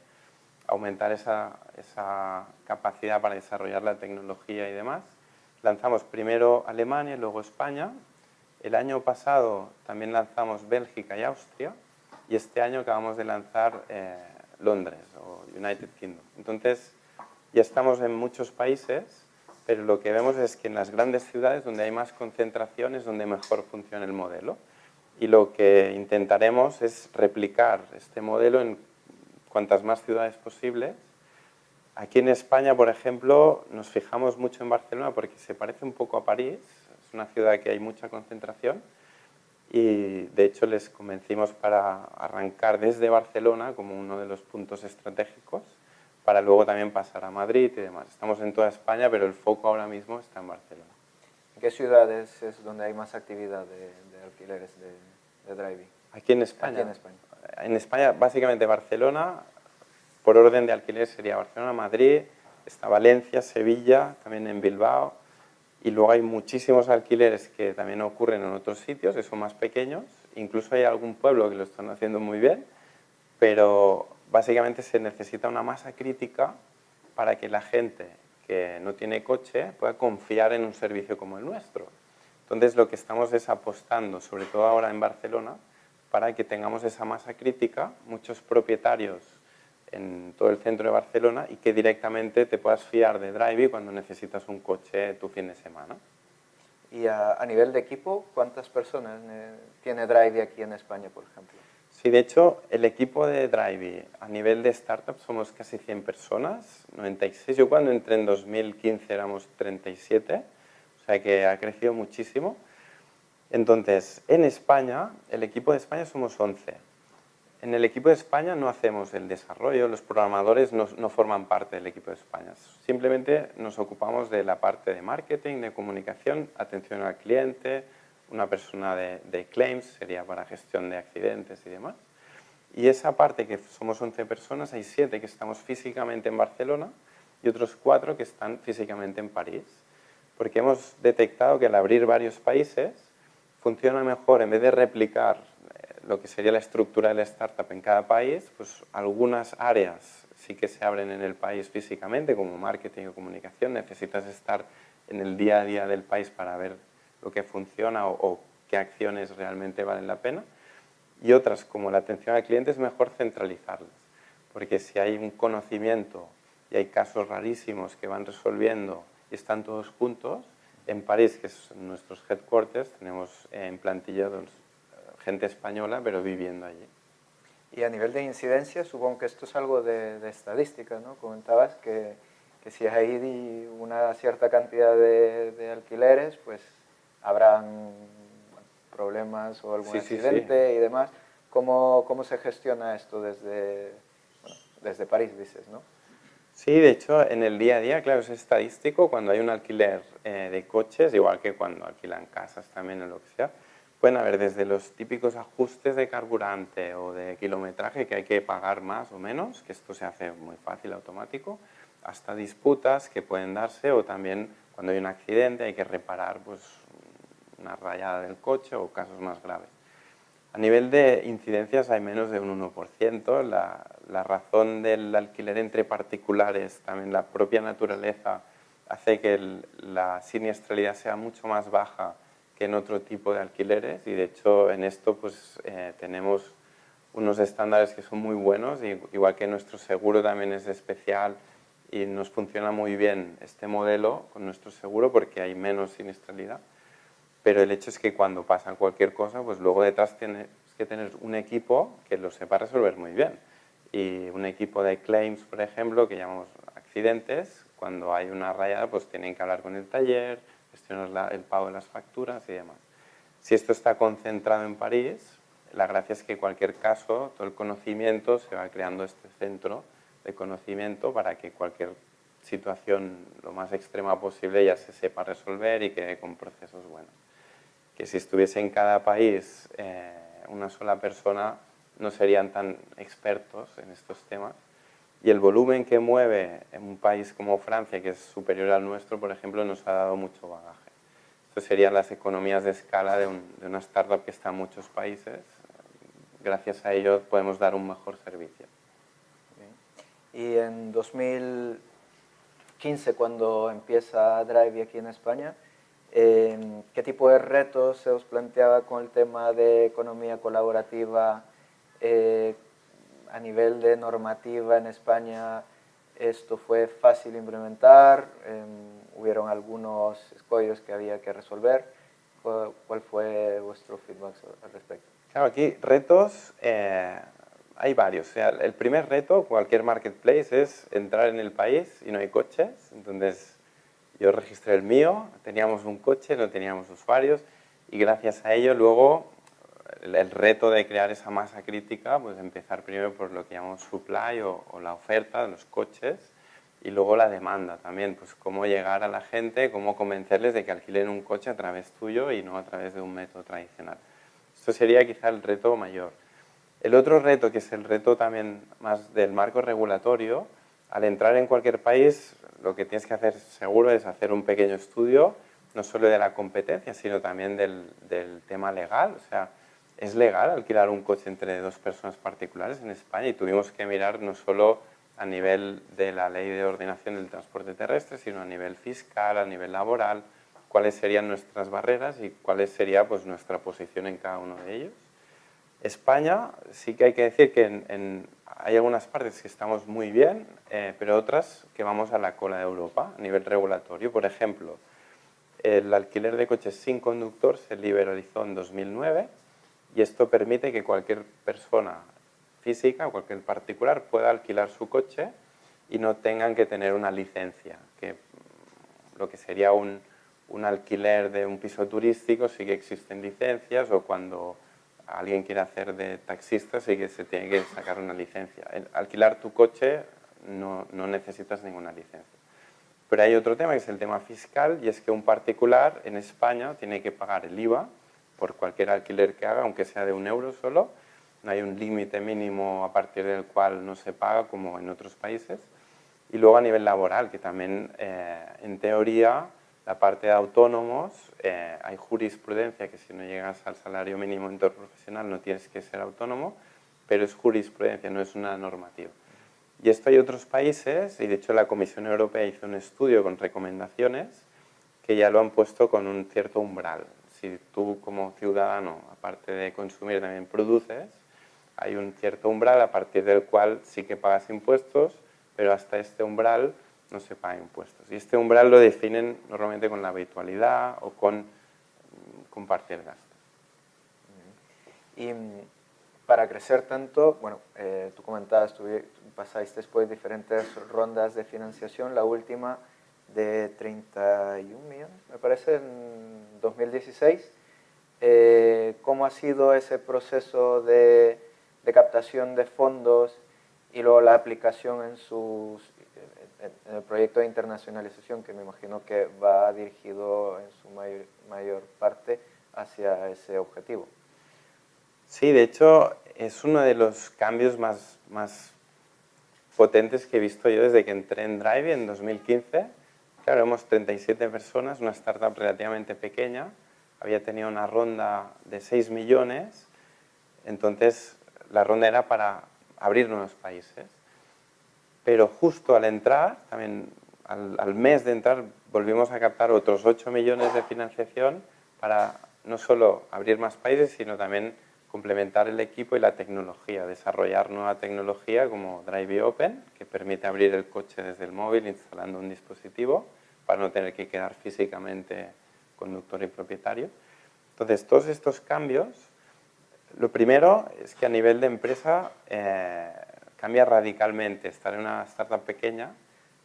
aumentar esa capacidad para desarrollar la tecnología y demás, lanzamos primero Alemania, luego España. El año pasado también lanzamos Bélgica y Austria. Y este año acabamos de lanzar Londres o United Kingdom. Entonces, ya estamos en muchos países, pero lo que vemos es que en las grandes ciudades donde hay más concentración es donde mejor funciona el modelo. Y lo que intentaremos es replicar este modelo en cuantas más ciudades posibles. Aquí en España, por ejemplo, nos fijamos mucho en Barcelona porque se parece un poco a París. Es una ciudad que hay mucha concentración. Y de hecho les convencimos para arrancar desde Barcelona como uno de los puntos estratégicos para luego también pasar a Madrid y demás. Estamos en toda España, pero el foco ahora mismo está en Barcelona. ¿En qué ciudades es donde hay más actividad de alquileres de Drivey? Aquí en España. Aquí en España. En España, básicamente Barcelona, por orden de alquiler sería Barcelona, Madrid, está Valencia, Sevilla, también en Bilbao. Y luego hay muchísimos alquileres que también ocurren en otros sitios, que son más pequeños. Incluso hay algún pueblo que lo están haciendo muy bien, pero básicamente se necesita una masa crítica para que la gente que no tiene coche pueda confiar en un servicio como el nuestro. Entonces lo que estamos es apostando, sobre todo ahora en Barcelona, para que tengamos esa masa crítica, muchos propietarios en todo el centro de Barcelona y que directamente te puedas fiar de Drivey cuando necesitas un coche tu fin de semana. Y a nivel de equipo, ¿cuántas personas tiene Drivey aquí en España, por ejemplo? Sí, de hecho, el equipo de Drivey a nivel de startup somos casi 100 personas, 96. Yo cuando entré en 2015 éramos 37, o sea que ha crecido muchísimo. Entonces, en España, el equipo de España somos 11. En el equipo de España no hacemos el desarrollo, los programadores no forman parte del equipo de España. Simplemente nos ocupamos de la parte de marketing, de comunicación, atención al cliente, una persona de claims, sería para gestión de accidentes y demás. Y esa parte que somos 11 personas, hay 7 que estamos físicamente en Barcelona y otros 4 que están físicamente en París. Porque hemos detectado que al abrir varios países funciona mejor, en vez de replicar lo que sería la estructura de la startup en cada país, pues algunas áreas sí que se abren en el país físicamente, como marketing o comunicación. Necesitas estar en el día a día del país para ver lo que funciona o qué acciones realmente valen la pena. Y otras, como la atención al cliente, es mejor centralizarlas, porque si hay un conocimiento y hay casos rarísimos que van resolviendo y están todos juntos, en París, que es nuestros headquarters, tenemos en plantilla gente española, pero viviendo allí. Y a nivel de incidencia, supongo que esto es algo de estadística, ¿no? Comentabas que si hay una cierta cantidad de alquileres, pues habrán problemas o algún Sí, accidente y demás. ¿Cómo se gestiona esto desde París, dices, ¿no? Sí, de hecho, en el día a día, claro, es estadístico. Cuando hay un alquiler de coches, igual que cuando alquilan casas también o lo que sea, pueden haber desde los típicos ajustes de carburante o de kilometraje que hay que pagar más o menos, que esto se hace muy fácil, automático, hasta disputas que pueden darse, o también cuando hay un accidente hay que reparar pues, una rayada del coche o casos más graves. A nivel de incidencias hay menos de un 1%. La razón del alquiler entre particulares, también la propia naturaleza, hace que la siniestralidad sea mucho más baja que en otro tipo de alquileres, y de hecho en esto pues, tenemos unos estándares que son muy buenos, igual que nuestro seguro también es especial y nos funciona muy bien este modelo con nuestro seguro porque hay menos siniestralidad. Pero el hecho es que cuando pasa cualquier cosa, pues luego detrás tienes que tener un equipo que lo sepa resolver muy bien. Y un equipo de claims, por ejemplo, que llamamos accidentes, cuando hay una rayada, pues tienen que hablar con el taller, gestionar el pago de las facturas y demás. Si esto está concentrado en París, la gracia es que cualquier caso, todo el conocimiento, se va creando este centro de conocimiento para que cualquier situación lo más extrema posible ya se sepa resolver y quede con procesos buenos. Que si estuviese en cada país una sola persona, no serían tan expertos en estos temas. Y el volumen que mueve en un país como Francia, que es superior al nuestro, por ejemplo, nos ha dado mucho bagaje. Esto serían las economías de escala de una startup que está en muchos países. Gracias a ello podemos dar un mejor servicio. Y en 2015, cuando empieza Drivey aquí en España, ¿qué tipo de retos se os planteaba con el tema de economía colaborativa a nivel de normativa en España? ¿Esto fue fácil implementar? ¿Hubieron algunos escollos que había que resolver? ¿Cuál fue vuestro feedback al respecto? Claro, aquí retos hay varios. O sea, el primer reto, cualquier marketplace, es entrar en el país y no hay coches. Entonces, yo registré el mío, teníamos un coche, no teníamos usuarios, y gracias a ello luego el reto de crear esa masa crítica, pues empezar primero por lo que llamamos supply o la oferta de los coches, y luego la demanda también, pues cómo llegar a la gente, cómo convencerles de que alquilen un coche a través tuyo y no a través de un método tradicional. Esto sería quizá el reto mayor. El otro reto, que es el reto también más del marco regulatorio, al entrar en cualquier país, lo que tienes que hacer seguro es hacer un pequeño estudio, no solo de la competencia, sino también del tema legal. O sea, ¿es legal alquilar un coche entre dos personas particulares en España? Y tuvimos que mirar no solo a nivel de la ley de ordenación del transporte terrestre, sino a nivel fiscal, a nivel laboral, cuáles serían nuestras barreras y cuál sería pues, nuestra posición en cada uno de ellos. España, sí que hay que decir que hay algunas partes que estamos muy bien, pero otras que vamos a la cola de Europa a nivel regulatorio. Por ejemplo, el alquiler de coches sin conductor se liberalizó en 2009 y esto permite que cualquier persona física, cualquier particular, pueda alquilar su coche y no tengan que tener una licencia, que lo que sería un alquiler de un piso turístico sí que existen licencias, o cuando alguien quiere hacer de taxista sí que se tiene que sacar una licencia. Alquilar tu coche no necesitas ninguna licencia. Pero hay otro tema, que es el tema fiscal, y es que un particular en España tiene que pagar el IVA por cualquier alquiler que haga, aunque sea de €1 solo. No hay un límite mínimo a partir del cual no se paga, como en otros países. Y luego a nivel laboral, que también en teoría la parte de autónomos, hay jurisprudencia que si no llegas al salario mínimo interprofesional no tienes que ser autónomo, pero es jurisprudencia, no es una normativa. Y esto hay otros países, y de hecho la Comisión Europea hizo un estudio con recomendaciones que ya lo han puesto con un cierto umbral. Si tú como ciudadano, aparte de consumir, también produces, hay un cierto umbral a partir del cual sí que pagas impuestos, pero hasta este umbral no se pagan impuestos. Y este umbral lo definen normalmente con la habitualidad o con compartir gastos. Y para crecer tanto, bueno, tú comentabas, pasáis después diferentes rondas de financiación, la última de 31 millones, me parece, en 2016. ¿Cómo ha sido ese proceso de captación de fondos y luego la aplicación en el proyecto de internacionalización, que me imagino que va dirigido en su mayor parte hacia ese objetivo? Sí, de hecho, es uno de los cambios más potentes que he visto yo desde que entré en Drive en 2015. Claro, éramos 37 personas, una startup relativamente pequeña, había tenido una ronda de 6 millones, entonces la ronda era para abrir nuevos países. Pero justo al entrar, también al mes de entrar, volvimos a captar otros 8 millones de financiación para no solo abrir más países, sino también complementar el equipo y la tecnología, desarrollar nueva tecnología como Drive Open, que permite abrir el coche desde el móvil instalando un dispositivo para no tener que quedar físicamente conductor y propietario. Entonces, todos estos cambios, lo primero es que a nivel de empresa cambia radicalmente estar en una startup pequeña,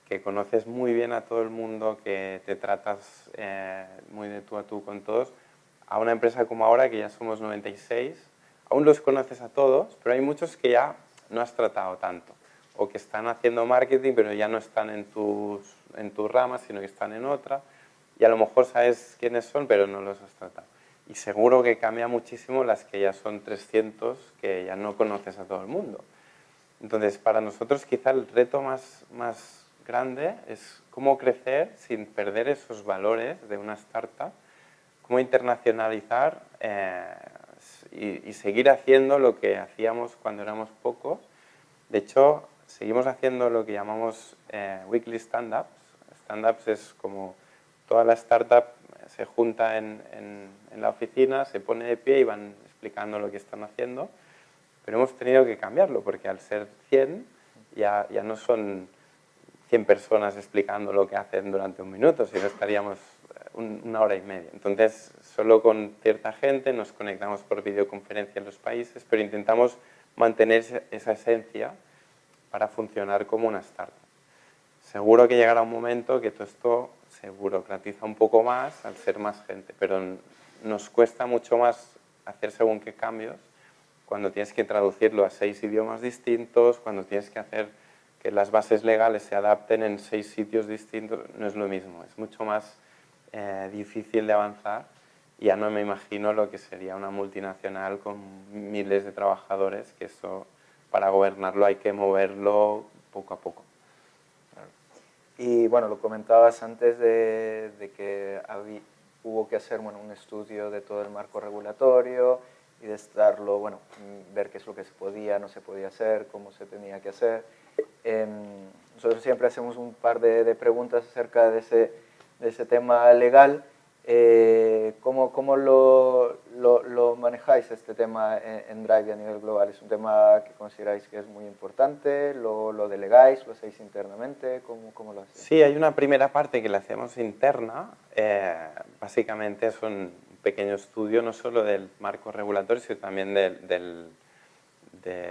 que conoces muy bien a todo el mundo, que te tratas muy de tú a tú con todos, a una empresa como ahora, que ya somos 96, aún los conoces a todos, pero hay muchos que ya no has tratado tanto, o que están haciendo marketing, pero ya no están en tu rama, sino que están en otra, y a lo mejor sabes quiénes son, pero no los has tratado. Y seguro que cambia muchísimo las que ya son 300, que ya no conoces a todo el mundo. Entonces, para nosotros quizá el reto más grande es cómo crecer sin perder esos valores de una startup, cómo internacionalizar y seguir haciendo lo que hacíamos cuando éramos pocos. De hecho, seguimos haciendo lo que llamamos weekly stand-ups. Stand-ups es como toda la startup se junta en la oficina, se pone de pie y van explicando lo que están haciendo. Pero hemos tenido que cambiarlo, porque al ser 100 ya no son 100 personas explicando lo que hacen durante un minuto, sino estaríamos una hora y media. Entonces, solo con cierta gente nos conectamos por videoconferencia en los países, pero intentamos mantener esa esencia para funcionar como una startup. Seguro que llegará un momento que todo esto se burocratiza un poco más al ser más gente, pero nos cuesta mucho más hacer según qué cambios cuando tienes que traducirlo a 6 idiomas distintos, cuando tienes que hacer que las bases legales se adapten en 6 sitios distintos, no es lo mismo, es mucho más difícil de avanzar. Y ya no me imagino lo que sería una multinacional con miles de trabajadores, que eso para gobernarlo hay que moverlo poco a poco. Y bueno, lo comentabas antes de que hubo que hacer un estudio de todo el marco regulatorio y de estarlo, ver qué es lo que se podía, no se podía hacer, cómo se tenía que hacer. Nosotros siempre hacemos un par de preguntas acerca de ese tema legal. ¿Cómo lo manejáis este tema en Drive a nivel global? ¿Es un tema que consideráis que es muy importante? ¿Lo delegáis? ¿Lo hacéis internamente? ¿Cómo lo hacéis? Sí, hay una primera parte que la hacemos interna. Básicamente son pequeño estudio no solo del marco regulatorio, sino también de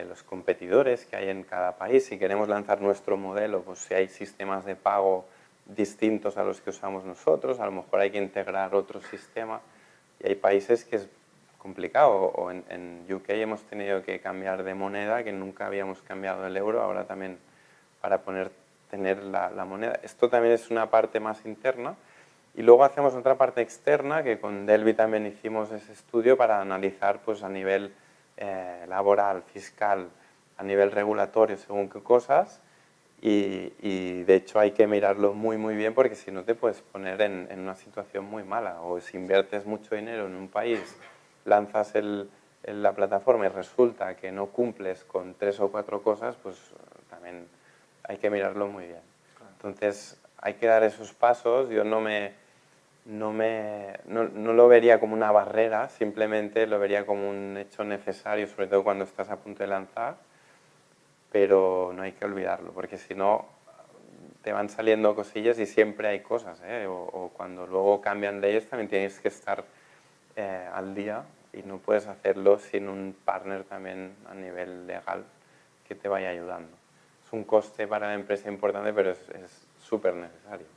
los competidores que hay en cada país. Si queremos lanzar nuestro modelo, pues si hay sistemas de pago distintos a los que usamos nosotros, a lo mejor hay que integrar otro sistema. Y hay países que es complicado, o en UK hemos tenido que cambiar de moneda, que nunca habíamos cambiado el euro, ahora también para tener la moneda. Esto también es una parte más interna. Y luego hacemos otra parte externa, que con Delvi también hicimos ese estudio para analizar pues, a nivel laboral, fiscal, a nivel regulatorio, según qué cosas. Y de hecho hay que mirarlo muy bien, porque si no te puedes poner en una situación muy mala. O si inviertes mucho dinero en un país, lanzas la plataforma y resulta que no cumples con 3 o 4 cosas, pues también hay que mirarlo muy bien. Entonces hay que dar esos pasos. Yo no lo vería como una barrera, simplemente lo vería como un hecho necesario, sobre todo cuando estás a punto de lanzar, pero no hay que olvidarlo, porque si no te van saliendo cosillas y siempre hay cosas, ¿eh? O cuando luego cambian leyes también tienes que estar al día, y no puedes hacerlo sin un partner también a nivel legal que te vaya ayudando. Es un coste para la empresa importante, pero es súper necesario.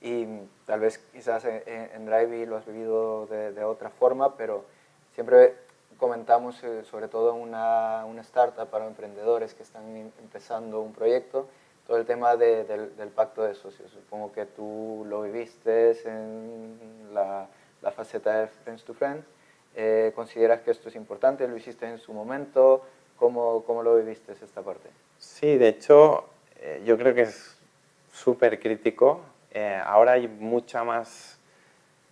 Y tal vez quizás en Drivey lo has vivido de otra forma, pero siempre comentamos sobre todo una startup para emprendedores que están empezando un proyecto, todo el tema del pacto de socios. Supongo que tú lo viviste en la faceta de Friends to Friends. ¿Consideras que esto es importante? ¿Lo hiciste en su momento? ¿Cómo lo viviste esta parte? Sí, de hecho, yo creo que es súper crítico. Ahora hay mucha más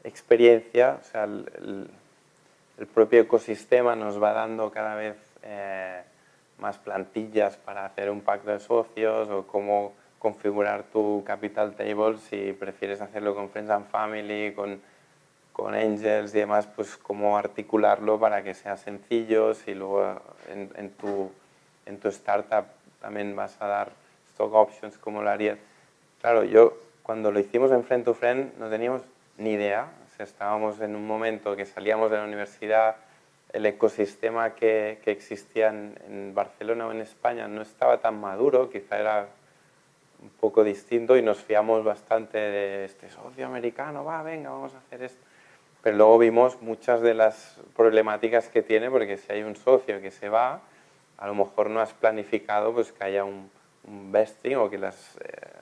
experiencia, o sea, el propio ecosistema nos va dando cada vez más plantillas para hacer un pacto de socios, o cómo configurar tu capital table si prefieres hacerlo con Friends and Family, con Angels y demás, pues cómo articularlo para que sea sencillo. Si luego en tu startup también vas a dar stock options, ¿cómo lo harías? Claro, yo cuando lo hicimos en Friend to Friend no teníamos ni idea. O sea, estábamos en un momento que salíamos de la universidad, el ecosistema que existía en Barcelona o en España no estaba tan maduro, quizá era un poco distinto, y nos fiamos bastante de este socio americano, venga, vamos a hacer esto. Pero luego vimos muchas de las problemáticas que tiene, porque si hay un socio que se va, a lo mejor no has planificado pues, que haya un vesting, o que las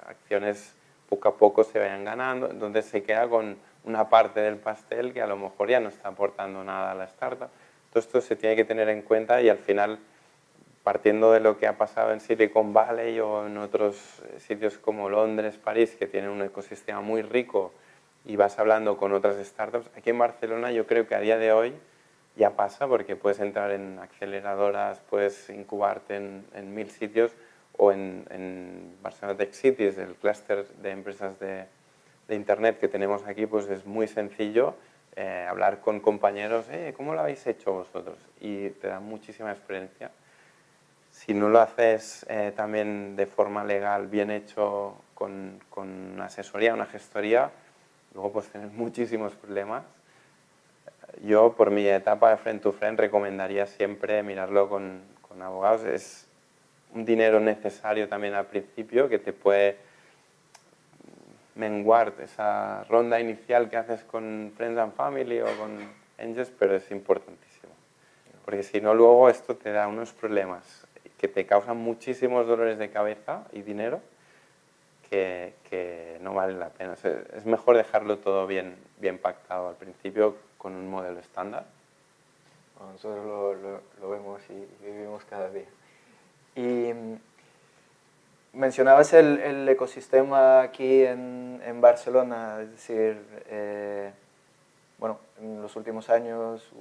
acciones poco a poco se vayan ganando, entonces se queda con una parte del pastel que a lo mejor ya no está aportando nada a la startup. Todo esto se tiene que tener en cuenta, y al final, partiendo de lo que ha pasado en Silicon Valley o en otros sitios como Londres, París, que tienen un ecosistema muy rico, y vas hablando con otras startups, aquí en Barcelona yo creo que a día de hoy ya pasa, porque puedes entrar en aceleradoras, puedes incubarte en 1000 sitios, o en Barcelona Tech Cities, el clúster de empresas de Internet que tenemos aquí, pues es muy sencillo hablar con compañeros, ¿cómo lo habéis hecho vosotros? Y te da muchísima experiencia. Si no lo haces también de forma legal, bien hecho, con una asesoría, una gestoría, luego puedes tener muchísimos problemas. Yo, por mi etapa de Friend to Friend, recomendaría siempre mirarlo con abogados. Es un dinero necesario también al principio, que te puede menguar esa ronda inicial que haces con Friends and Family o con Angels, pero es importantísimo. Porque si no, luego esto te da unos problemas que te causan muchísimos dolores de cabeza y dinero que no vale la pena. O sea, es mejor dejarlo todo bien pactado al principio con un modelo estándar. Bueno, nosotros lo vemos y vivimos cada día. Y mencionabas el ecosistema aquí en Barcelona, es decir, bueno, en los últimos años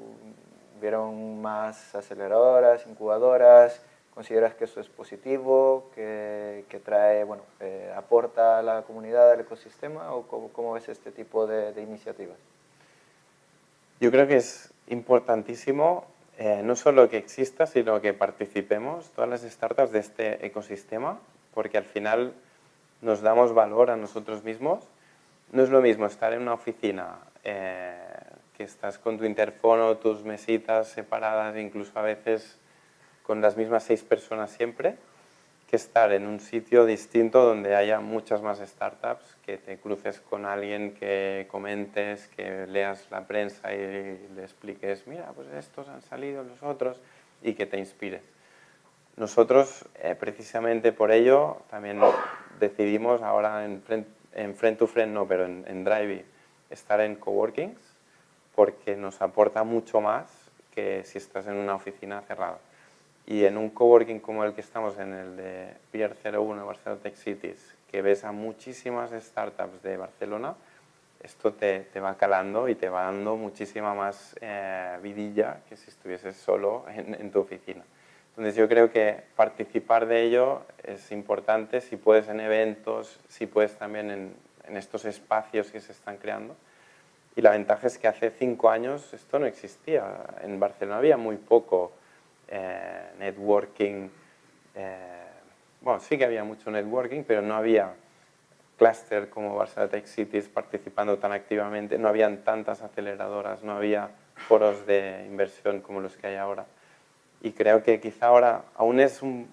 hubieron más aceleradoras, incubadoras. ¿Consideras que eso es positivo, que trae, bueno, aporta a la comunidad, al ecosistema, o cómo ves este tipo de iniciativas? Yo creo que es importantísimo no solo que exista, sino que participemos todas las startups de este ecosistema, porque al final nos damos valor a nosotros mismos. No es lo mismo estar en una oficina que estás con tu interfono, tus mesitas separadas, incluso a veces con las mismas 6 personas siempre, que estar en un sitio distinto donde haya muchas más startups, que te cruces con alguien, que comentes, que leas la prensa y le expliques, mira, pues estos han salido, los otros, y que te inspires. Nosotros, precisamente por ello, también decidimos ahora en Friend to Friend, no, pero en Drivey, estar en coworkings, porque nos aporta mucho más que si estás en una oficina cerrada. Y en un coworking como el que estamos, en el de Pier 01, Barcelona Tech Cities, que ves a muchísimas startups de Barcelona, esto te va calando y te va dando muchísima más vidilla que si estuvieses solo en tu oficina. Entonces yo creo que participar de ello es importante, si puedes en eventos, si puedes también en estos espacios que se están creando. Y la ventaja es que hace 5 años esto no existía. En Barcelona había muy poco networking. Bueno, sí que había mucho networking, pero no había clúster como Barcelona Tech Cities participando tan activamente, no habían tantas aceleradoras, no había foros de inversión como los que hay ahora. Y creo que quizá ahora aún es un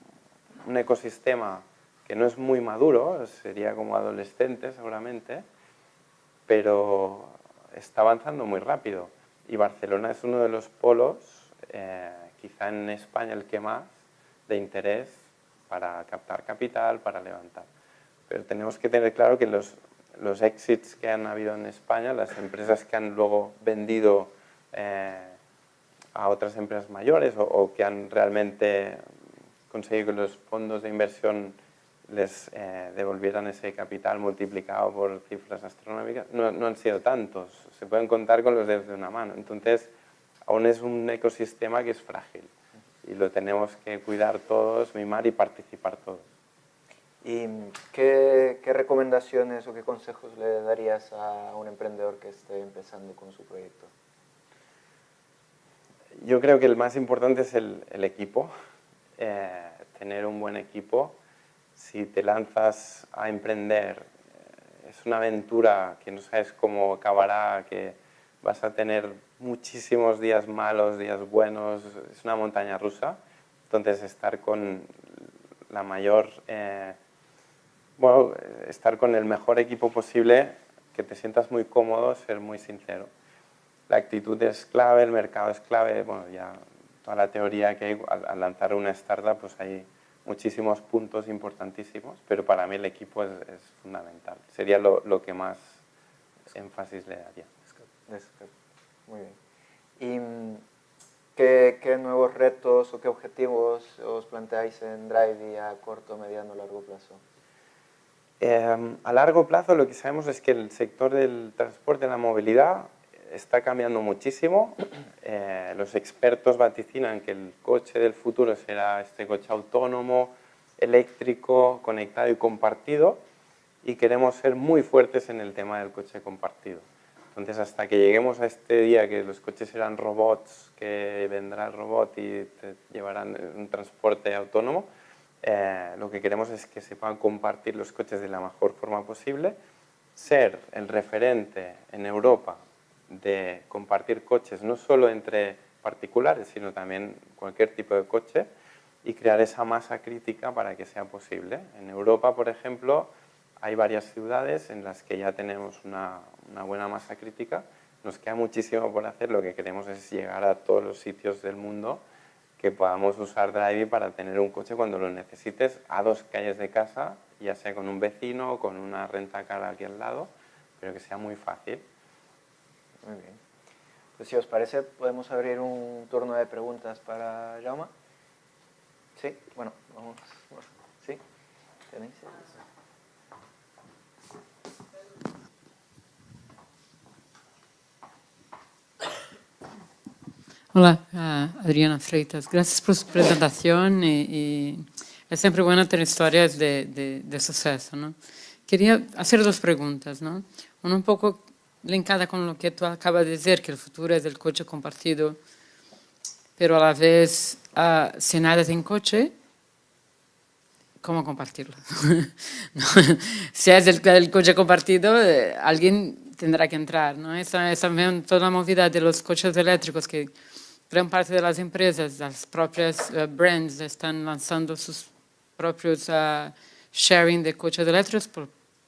ecosistema que no es muy maduro, sería como adolescente seguramente, pero está avanzando muy rápido. Y Barcelona es uno de los polos, quizá en España el que más, de interés para captar capital, para levantar. Pero tenemos que tener claro que los exits que han habido en España, las empresas que han luego vendido a otras empresas mayores o que han realmente conseguido que los fondos de inversión les devolvieran ese capital multiplicado por cifras astronómicas, no han sido tantos, se pueden contar con los dedos de una mano. Entonces, aún es un ecosistema que es frágil y lo tenemos que cuidar todos, mimar y participar todos. ¿Y qué recomendaciones o qué consejos le darías a un emprendedor que esté empezando con su proyecto? Yo creo que el más importante es el equipo, tener un buen equipo. Si te lanzas a emprender, es una aventura que no sabes cómo acabará, que vas a tener muchísimos días malos, días buenos, es una montaña rusa. Entonces, estar con la mayor, estar con el mejor equipo posible, que te sientas muy cómodo, ser muy sincero. La actitud es clave, el mercado es clave, bueno, ya toda la teoría que hay al lanzar una startup, pues hay muchísimos puntos importantísimos, pero para mí el equipo es fundamental. Sería lo que más énfasis le daría. Muy bien. ¿Y qué nuevos retos o qué objetivos os planteáis en Drivey a corto, mediano, largo plazo? A largo plazo lo que sabemos es que el sector del transporte y la movilidad está cambiando muchísimo. Los expertos vaticinan que el coche del futuro será este coche autónomo, eléctrico, conectado y compartido, y queremos ser muy fuertes en el tema del coche compartido. Entonces, hasta que lleguemos a este día que los coches serán robots, que vendrá el robot y te llevarán un transporte autónomo, lo que queremos es que se puedan compartir los coches de la mejor forma posible, ser el referente en Europa de compartir coches, no solo entre particulares, sino también cualquier tipo de coche, y crear esa masa crítica para que sea posible. En Europa, por ejemplo, hay varias ciudades en las que ya tenemos una buena masa crítica. Nos queda muchísimo por hacer, lo que queremos es llegar a todos los sitios del mundo que podamos usar Drivey para tener un coche cuando lo necesites a 2 calles de casa, ya sea con un vecino o con una rentacar aquí al lado, pero que sea muy fácil. Muy bien. Pues si os parece, podemos abrir un turno de preguntas para Jaume. Sí, bueno, vamos. ¿Sí? ¿Tenéis? Hola, Adriana Freitas. Gracias por su presentación y es siempre bueno tener historias de suceso, ¿no? Quería hacer 2 preguntas, ¿no? Una un poco linkada con lo que tú acabas de decir, que el futuro es del coche compartido, pero a la vez, si nada sin coche, ¿cómo compartirlo? Si es el coche compartido, alguien tendrá que entrar, ¿no? Esa es también toda la movida de los coches eléctricos, que gran parte de las empresas, las propias brands, están lanzando sus propios sharing de coches eléctricos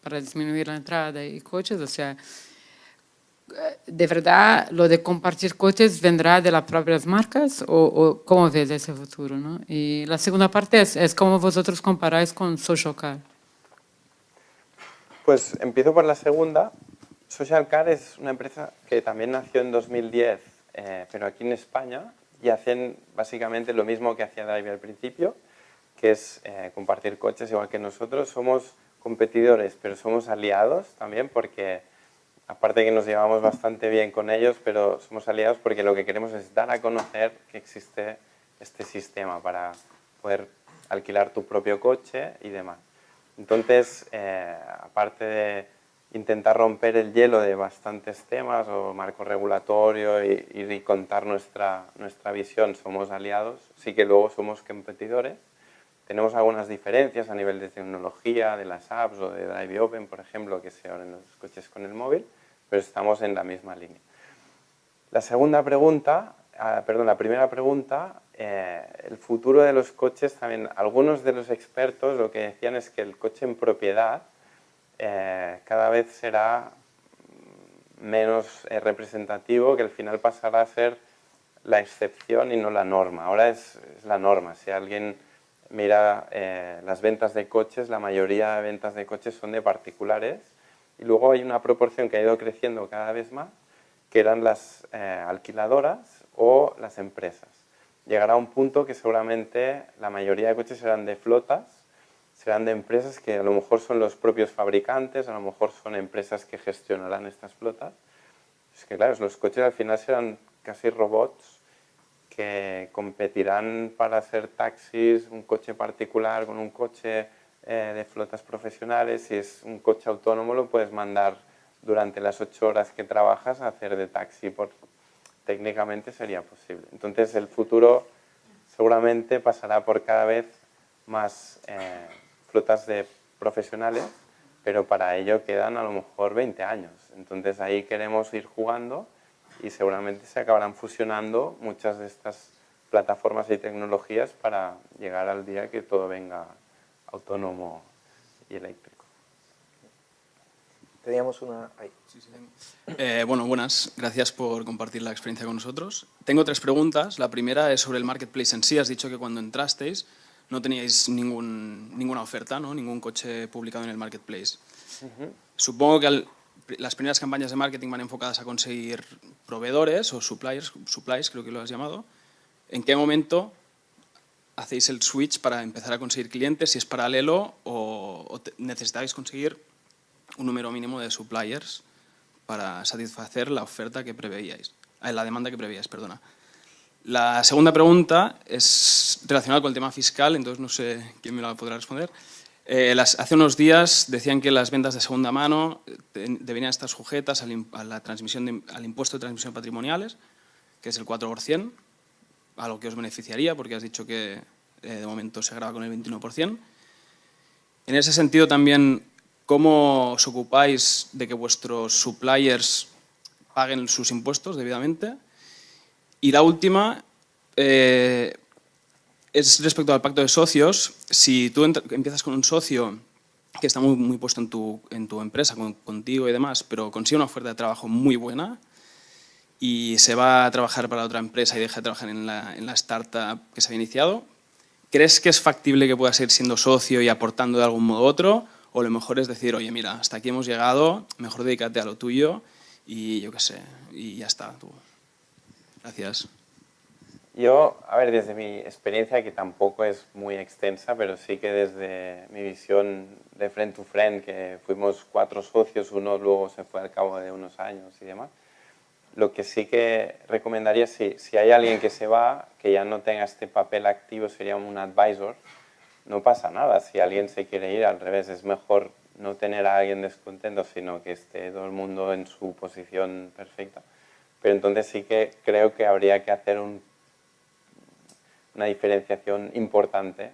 para disminuir la entrada de coches. O sea, ¿de verdad lo de compartir coches vendrá de las propias marcas o cómo ves ese futuro, ¿no? Y la segunda parte es cómo vosotros comparáis con Social Car. Pues empiezo por la segunda. Social Car es una empresa que también nació en 2010, pero aquí en España, y hacen básicamente lo mismo que hacía Drive al principio, que es compartir coches igual que nosotros. Somos competidores, pero somos aliados también, porque aparte que nos llevamos bastante bien con ellos, pero somos aliados porque lo que queremos es dar a conocer que existe este sistema para poder alquilar tu propio coche y demás. Entonces, aparte de intentar romper el hielo de bastantes temas o marco regulatorio y contar nuestra visión, somos aliados, sí que luego somos competidores. Tenemos algunas diferencias a nivel de tecnología, de las apps o de Drive Open, por ejemplo, que se abren los coches con el móvil, pero estamos en la misma línea. La primera pregunta, el futuro de los coches también. Algunos de los expertos lo que decían es que el coche en propiedad cada vez será menos representativo, que al final pasará a ser la excepción y no la norma. Ahora es la norma. Si alguien mira las ventas de coches, la mayoría de ventas de coches son de particulares, y luego hay una proporción que ha ido creciendo cada vez más, que eran las alquiladoras o las empresas. Llegará un punto que seguramente la mayoría de coches serán de flotas, serán de empresas que a lo mejor son los propios fabricantes, a lo mejor son empresas que gestionarán estas flotas. Es que claro, los coches al final serán casi robots que competirán para hacer taxis, un coche particular con un coche de flotas profesionales. Si es un coche autónomo, lo puedes mandar durante las 8 horas que trabajas a hacer de taxi. Técnicamente sería posible. Entonces el futuro seguramente pasará por cada vez más flotas de profesionales, pero para ello quedan a lo mejor 20 años. Entonces ahí queremos ir jugando y seguramente se acabarán fusionando muchas de estas plataformas y tecnologías para llegar al día que todo venga autónomo y eléctrico. Teníamos una ahí. Bueno, buenas. Gracias por compartir la experiencia con nosotros. Tengo 3 preguntas. La primera es sobre el marketplace en sí. Has dicho que cuando entrasteis no teníais ninguna oferta, ¿no? Ningún coche publicado en el marketplace. Supongo que las primeras campañas de marketing van enfocadas a conseguir proveedores o supplies, creo que lo has llamado. ¿En qué momento hacéis el switch para empezar a conseguir clientes? Si es paralelo o necesitáis conseguir un número mínimo de suppliers para satisfacer la oferta que preveíais, la demanda que preveíais, perdona. La segunda pregunta es relacionada con el tema fiscal, entonces no sé quién me la podrá responder. Hace unos días decían que las ventas de segunda mano deberían estar sujetas al impuesto de transmisión patrimoniales, que es el 4%, a lo que os beneficiaría, porque has dicho que de momento se grava con el 21%. En ese sentido también, ¿cómo os ocupáis de que vuestros suppliers paguen sus impuestos debidamente? Y la última es respecto al pacto de socios. Si tú empiezas con un socio que está muy puesto en tu empresa, contigo y demás, pero consigue una oferta de trabajo muy buena y se va a trabajar para otra empresa y deja de trabajar en la startup que se había iniciado, ¿crees que es factible que pueda seguir siendo socio y aportando de algún modo u otro? O lo mejor es decir, oye, mira, hasta aquí hemos llegado, mejor dedícate a lo tuyo y yo qué sé, y ya está. Tú. Gracias. Yo, a ver, desde mi experiencia, que tampoco es muy extensa, pero sí que desde mi visión de friend to friend, que fuimos 4 socios, uno luego se fue al cabo de unos años y demás, lo que sí que recomendaría, si hay alguien que se va, que ya no tenga este papel activo, sería un advisor, no pasa nada. Si alguien se quiere ir, al revés, es mejor no tener a alguien descontento, sino que esté todo el mundo en su posición perfecta. Pero entonces sí que creo que habría que hacer una diferenciación importante,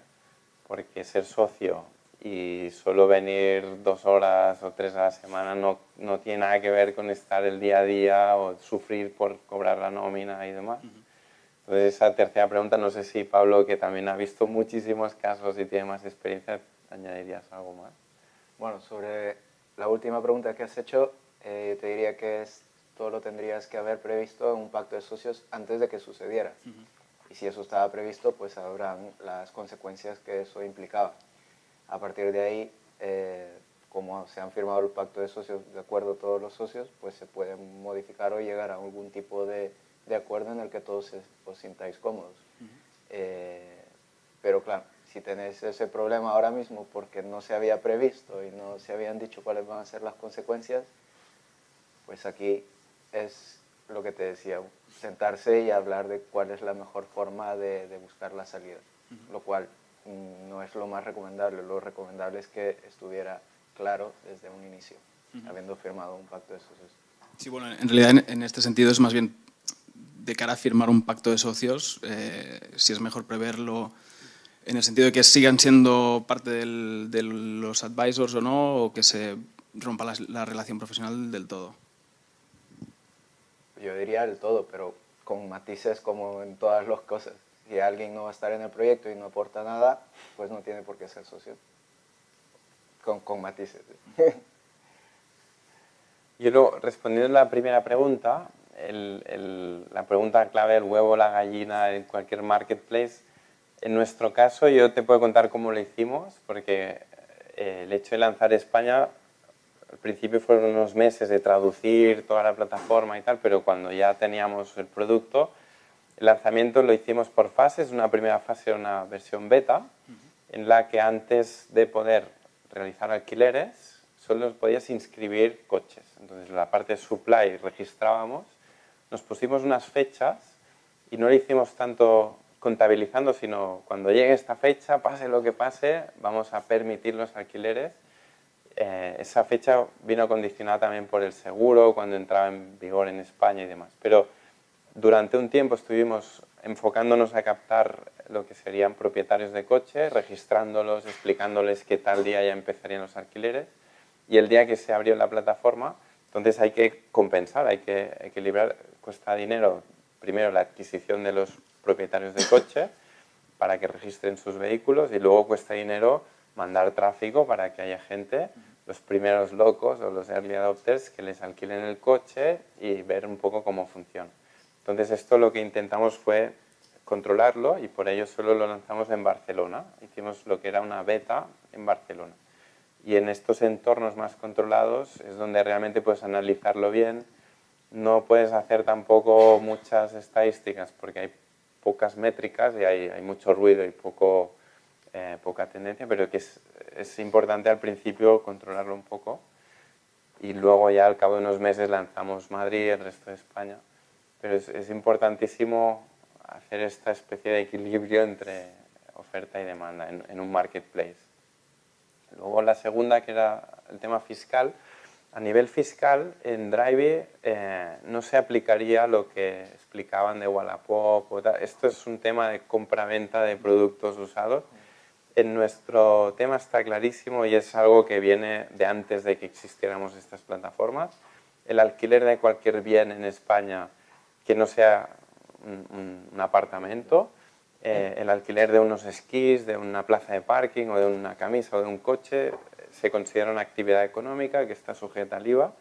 porque ser socio y solo venir 2 horas o 3 a la semana no tiene nada que ver con estar el día a día o sufrir por cobrar la nómina y demás. Entonces, esa tercera pregunta, no sé si Pablo, que también ha visto muchísimos casos y tiene más experiencia, añadirías algo más. Bueno, sobre la última pregunta que has hecho, te diría que esto lo tendrías que haber previsto en un pacto de socios antes de que sucediera. Y si eso estaba previsto, pues habrán las consecuencias que eso implicaba. A partir de ahí, como se han firmado el pacto de socios, de acuerdo todos los socios, pues se puede modificar o llegar a algún tipo de acuerdo en el que todos os sintáis cómodos. Pero claro, si tenéis ese problema ahora mismo porque no se había previsto y no se habían dicho cuáles van a ser las consecuencias, pues aquí es lo que te decía, sentarse y hablar de cuál es la mejor forma de buscar la salida, lo cual no es lo más recomendable. Lo recomendable es que estuviera claro desde un inicio, habiendo firmado un pacto de socios. Sí, bueno, en realidad en este sentido es más bien de cara a firmar un pacto de socios, si es mejor preverlo en el sentido de que sigan siendo parte de los advisors o no, o que se rompa la relación profesional del todo. Yo diría del todo, pero con matices como en todas las cosas. Si alguien no va a estar en el proyecto y no aporta nada, pues no tiene por qué ser socio. Con matices. Yo luego, respondiendo a la primera pregunta, la pregunta clave, el huevo o la gallina en cualquier marketplace, en nuestro caso yo te puedo contar cómo lo hicimos, porque el hecho de lanzar España, al principio fueron unos meses de traducir toda la plataforma y tal, pero cuando ya teníamos el producto, el lanzamiento lo hicimos por fases. Una primera fase era una versión beta, en la que antes de poder realizar alquileres, solo podías inscribir coches. Entonces, la parte de supply registrábamos, nos pusimos unas fechas y no lo hicimos tanto contabilizando, sino cuando llegue esta fecha, pase lo que pase, vamos a permitir los alquileres. Esa fecha vino condicionada también por el seguro, cuando entraba en vigor en España y demás. Pero durante un tiempo estuvimos enfocándonos a captar lo que serían propietarios de coche, registrándolos, explicándoles que tal día ya empezarían los alquileres. Y el día que se abrió la plataforma, entonces hay que compensar, hay que equilibrar, cuesta dinero, primero la adquisición de los propietarios de coche para que registren sus vehículos y luego cuesta dinero mandar tráfico para que haya gente, los primeros locos o los early adopters, que les alquilen el coche y ver un poco cómo funciona. Entonces esto lo que intentamos fue controlarlo y por ello solo lo lanzamos en Barcelona. Hicimos lo que era una beta en Barcelona. Y en estos entornos más controlados es donde realmente puedes analizarlo bien. No puedes hacer tampoco muchas estadísticas porque hay pocas métricas y hay mucho ruido y poca tendencia, pero que es importante al principio controlarlo un poco y luego ya al cabo de unos meses lanzamos Madrid y el resto de España. Pero es importantísimo hacer esta especie de equilibrio entre oferta y demanda en un marketplace. Luego la segunda, que era el tema fiscal. A nivel fiscal, en Drivey no se aplicaría lo que explicaban de Wallapop. Esto es un tema de compra-venta de productos usados. En nuestro tema está clarísimo y es algo que viene de antes de que existiéramos estas plataformas. El alquiler de cualquier bien en España que no sea un apartamento, el alquiler de unos esquís, de una plaza de parking o de una camisa o de un coche, se considera una actividad económica que está sujeta al IVA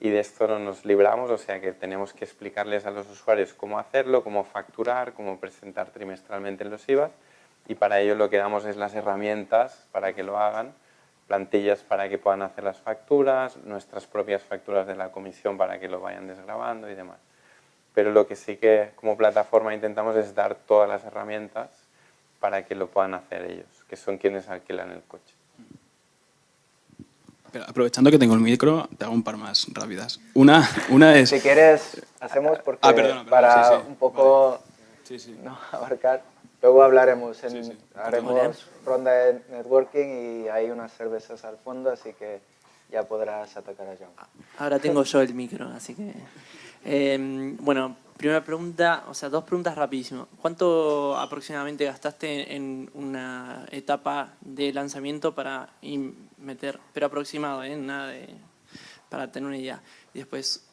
y de esto no nos libramos, o sea que tenemos que explicarles a los usuarios cómo hacerlo, cómo facturar, cómo presentar trimestralmente los IVAs y para ello lo que damos es las herramientas para que lo hagan, plantillas para que puedan hacer las facturas, nuestras propias facturas de la comisión para que lo vayan desgravando y demás. Pero lo que sí que como plataforma intentamos es dar todas las herramientas para que lo puedan hacer ellos, que son quienes alquilan el coche. Pero aprovechando que tengo el micro, te hago un par más rápidas. Una es... Si quieres, hacemos porque perdona, para sí, sí. un poco Vale. Sí. no abarcar. Luego hablaremos, haremos Vale. ronda de networking y hay unas cervezas al fondo, así que ya podrás atacar a John. Ahora tengo yo el micro, así que... bueno, Primera pregunta, o sea, dos preguntas rapidísimo. ¿Cuánto aproximadamente gastaste en una etapa de lanzamiento para meter, pero aproximado, nada de, para tener una idea? Y después,